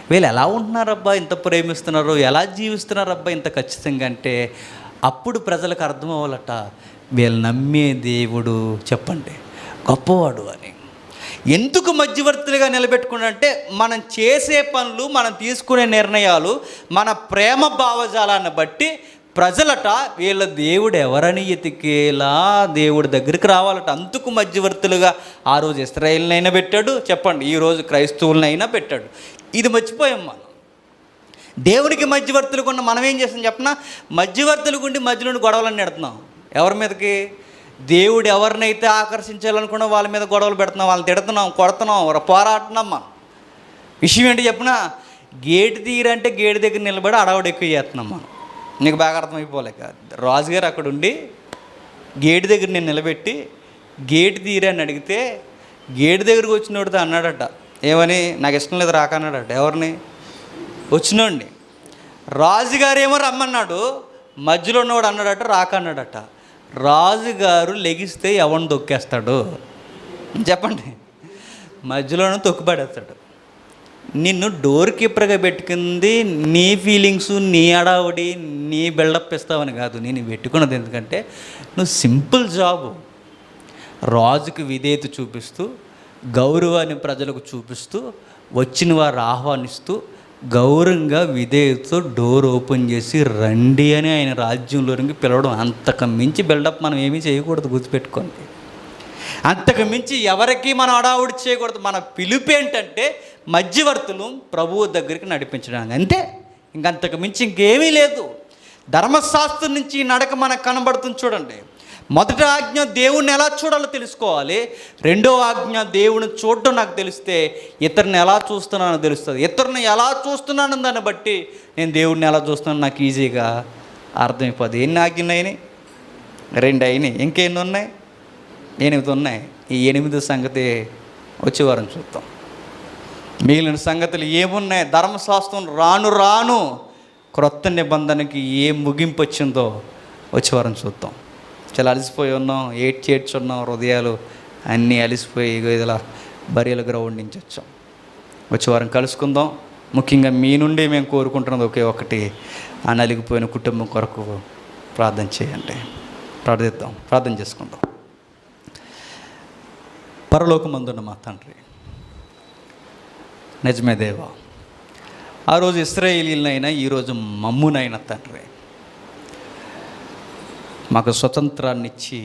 వీళ్ళు ఎలా ఉంటున్నారబ్బా, ఇంత ప్రేమిస్తున్నారు, ఎలా జీవిస్తున్నారబ్బా ఇంత ఖచ్చితంగా అంటే, అప్పుడు ప్రజలకు అర్థం అవ్వాలట, వీళ్ళు నమ్మే దేవుడు చెప్పండి గొప్పవాడు అని. ఎందుకు మధ్యవర్తులుగా నిలబెట్టుకున్నారంటే, మనం చేసే పనులు, మనం తీసుకునే నిర్ణయాలు, మన ప్రేమ భావజాలాన్ని బట్టి ప్రజలట వీళ్ళ దేవుడు ఎవరని ఎతికేలా దేవుడి దగ్గరికి రావాలట. అందుకు మధ్యవర్తులుగా ఆ రోజు ఇశ్రాయేలునైనా పెట్టాడు, చెప్పండి ఈరోజు క్రైస్తవులనైనా పెట్టాడు. ఇది మర్చిపోయాం మనం. దేవునికి మధ్యవర్తులకు ఉన్న మనం ఏం చేస్తాం చెప్పనా? మధ్యవర్తులకు ఉండి మధ్యలో గొడవలన్నీ పెడుతున్నాం. ఎవరి మీదకి? దేవుడు ఎవరినైతే ఆకర్షించాలనుకున్నా వాళ్ళ మీద గొడవలు పెడుతున్నాం, వాళ్ళని తిడుతున్నాం, కొడుతున్నాం, పోరాడుతున్నాం. మనం విషయం ఏంటి చెప్పనా? గేటు తీరంటే గేటు దగ్గర నిలబడి అడవుడు ఎక్కువ చేస్తున్నాం మనం. నీకు బాగా అర్థమైపోలేక రాజుగారు అక్కడ ఉండి గేటు దగ్గర నేను నిలబెట్టి గేటు తీరని అడిగితే, గేటు దగ్గరికి వచ్చినోడితో అన్నాడట, ఏమని? నాకు ఇష్టం లేదు రాక అన్నాడట. ఎవరిని? వచ్చినోడిని. రాజుగారు ఏమో రమ్మన్నాడు, మధ్యలో ఉన్నవాడు అన్నాడట రాక అన్నాడట. రాజుగారు లెగిస్తే ఎవరిని తొక్కేస్తాడు చెప్పండి? మధ్యలోనూ తొక్కుపడేస్తాడు. నిన్ను డోర్ కీపర్గా పెట్టుకుంది నీ ఫీలింగ్స్, నీ అడావుడి, నీ బిల్డప్ ఇస్తావని కాదు. నేను పెట్టుకున్నది ఎందుకంటే నువ్వు సింపుల్ జాబు, రాజుకి విధేయత చూపిస్తూ, గౌరవాన్ని ప్రజలకు చూపిస్తూ, వచ్చిన వారు ఆహ్వానిస్తూ, గౌరవంగా విధేయతతో డోర్ ఓపెన్ చేసి రండి అని ఆయన రాజ్యంలోనికి పిలవడం. అంతకు మించి బిల్డప్ మనం ఏమీ చేయకూడదు, గుర్తుపెట్టుకోండి. అంతకు మించి ఎవరికి మనం అడావుడి చేయకూడదు. మన పిలుపు ఏంటంటే మధ్యవర్తులు ప్రభువు దగ్గరికి నడిపించడానికి, అంతే. ఇంకంతకు మించి ఇంకేమీ లేదు. ధర్మశాస్త్రం నుంచి నడక మనకు కనబడుతుంది. చూడండి, మొదటి ఆజ్ఞ దేవుణ్ణి ఎలా చూడాలో తెలుసుకోవాలి. రెండో ఆజ్ఞ దేవుని చూడడం నాకు తెలిస్తే ఇతరుని ఎలా చూస్తున్నానో తెలుస్తుంది. ఇతరుని ఎలా చూస్తున్నానో దాన్ని బట్టి నేను దేవుడిని ఎలా చూస్తున్నానో నాకు ఈజీగా అర్థమైపోద్ది. ఎన్ని ఆజ్ఞలు అయినాయి? 2 అయినాయి. ఇంకెన్ని ఉన్నాయి? 8 ఉన్నాయి. ఈ 8 సంగతి వచ్చే వారం చూద్దాం. మిగిలిన సంగతులు ఏమున్నాయి? ధర్మశాస్త్రం రాను రాను క్రొత్త నిబంధనకి ఏం ముగింపు వచ్చిందో వచ్చే వారం చూద్దాం. చాలా అలసిపోయి ఉన్నాం, ఏడ్చున్నాం, హృదయాలు అన్నీ అలసిపోయి ఇలా బరియల గ్రౌండ్ నుంచి వచ్చాం. వచ్చే వారం కలుసుకుందాం. ముఖ్యంగా మీ నుండి మేము కోరుకుంటున్నది ఒకే ఒకటి, ఆ నలిగిపోయిన కుటుంబం కొరకు ప్రార్థన చేయండి. ప్రార్థన చేసుకుందాం. పరలోకమందున్న మా తండ్రి, నిజమే దేవా, ఆ రోజు ఇశ్రాయేలీలనైనా ఈరోజు మమ్మునైనా తండ్రి మాకు స్వతంత్రాన్ని ఇచ్చి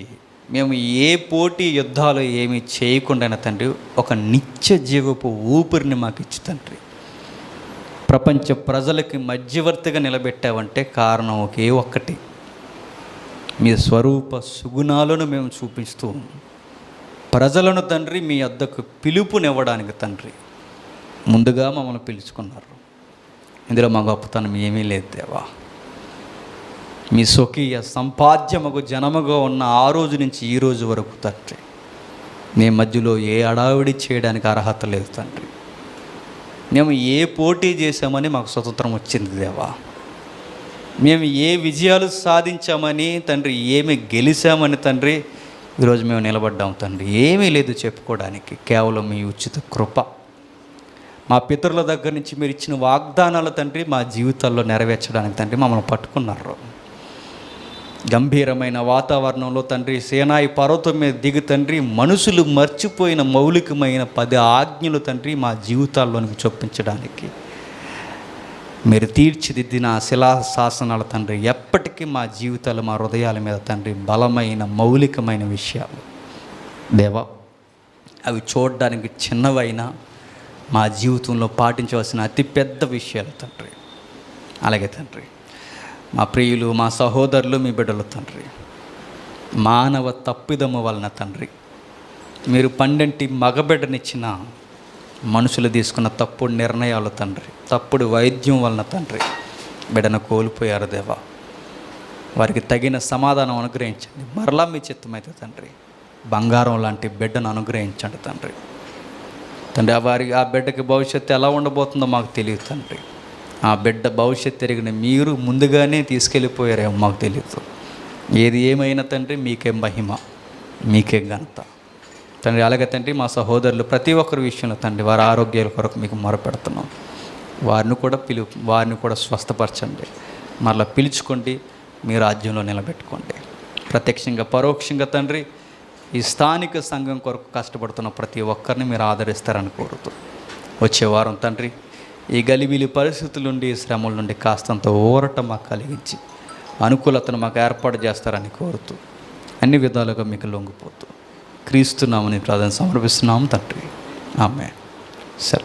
మేము ఏ పోటీ యుద్ధాలు ఏమీ చేయకుండా తండ్రి ఒక నిత్య జీవపు ఊపిరిని మాకు ఇచ్చి తండ్రి ప్రపంచ ప్రజలకి మధ్యవర్తిగా నిలబెట్టావంటే కారణం ఒకే ఒక్కటి, మీ స్వరూప సుగుణాలను మేము చూపిస్తూ ప్రజలను తండ్రి మీ వద్దకు పిలుపునివ్వడానికి తండ్రి ముందుగా మమ్మల్ని పిలుచుకున్నారు. ఇందులో మా గొప్పతనం ఏమీ లేదు దేవా. మీ స్వకీయ సంపాద్యముకు జనముగా ఉన్న ఆ రోజు నుంచి ఈ రోజు వరకు తండ్రి మీ మధ్యలో ఏ అడావిడి చేయడానికి అర్హత లేదు తండ్రి. మేము ఏ పోటీ చేశామని మాకు స్వతంత్రం వచ్చింది దేవా. మేము ఏ విజయాలు సాధించామని తండ్రి, ఏమి గెలిచామని తండ్రి ఈరోజు మేము నిలబడ్డాం తండ్రి. ఏమీ లేదు చెప్పుకోవడానికి, కేవలం మీ ఉచిత కృప. మా పితరుల దగ్గర నుంచి మీరు ఇచ్చిన వాగ్దానాలు తండ్రి మా జీవితాల్లో నెరవేర్చడానికి తండ్రి మమ్మల్ని పట్టుకున్నారు. గంభీరమైన వాతావరణంలో తండ్రి సేనాయి పర్వతం మీద దిగు తండ్రి మనుషులు మర్చిపోయిన మౌలికమైన 10 ఆజ్ఞలు తండ్రి మా జీవితాల్లోనికి చొప్పించడానికి మీరు తీర్చిదిద్దిన శిలా శాసనాల తండ్రి ఎప్పటికీ మా జీవితాలు, మా హృదయాల మీద తండ్రి బలమైన మౌలికమైన విషయాలు దేవా. అవి చూడడానికి చిన్నవైనా మా జీవితంలో పాటించవలసిన అతిపెద్ద విషయాలు తండ్రి. అలాగే తండ్రి మా ప్రియులు, మా సహోదరులు, మీ బిడ్డలు తండ్రి మానవ తప్పిదము వలన తండ్రి మీరు 12 మగబిడ్డనిచ్చిన మనుషులు తీసుకున్న తప్పుడు నిర్ణయాలు తండ్రి, తప్పుడు వైద్యం వలన తండ్రి బిడ్డను కోల్పోయారు దేవా. వారికి తగిన సమాధానం అనుగ్రహించండి. మరలా మీ చిత్తమైతే తండ్రి బంగారం లాంటి బిడ్డను అనుగ్రహించండి తండ్రి. ఆ బిడ్డకి భవిష్యత్తు ఎలా ఉండబోతుందో మాకు తెలియదు తండ్రి. ఆ బిడ్డ భవిష్యత్తు తిరిగిన మీరు ముందుగానే తీసుకెళ్ళిపోయారేమో మాకు తెలియదు. ఏది ఏమైనా తండ్రి మీకే మహిమ, మీకే ఘనత తండ్రి. అలాగే తండ్రి మా సహోదరులు ప్రతి ఒక్కరి విషయంలో తండ్రి వారి ఆరోగ్యాల కొరకు మీకు మొరపెడుతున్నాం. వారిని కూడా స్వస్థపరచండి. మరలా పిలుచుకోండి, మీ రాజ్యంలో నిలబెట్టుకోండి. ప్రత్యక్షంగా పరోక్షంగా తండ్రి ఈ స్థానిక సంఘం కొరకు కష్టపడుతున్న ప్రతి ఒక్కరిని మీరు ఆదరిస్తారని కోరుతూ వచ్చే వారం తండ్రి ఈ గలిబిలి పరిస్థితుల నుండి, శ్రమల నుండి కాస్తంత ఊరట మాకు కలిగించి అనుకూలతను మాకు ఏర్పాటు చేస్తారని కోరుతూ అన్ని విధాలుగా మీకు లొంగిపోతూ క్రీస్తునామని ప్రార్థన సమర్పిస్తున్నాము తండ్రి. ఆమేన్. సరే.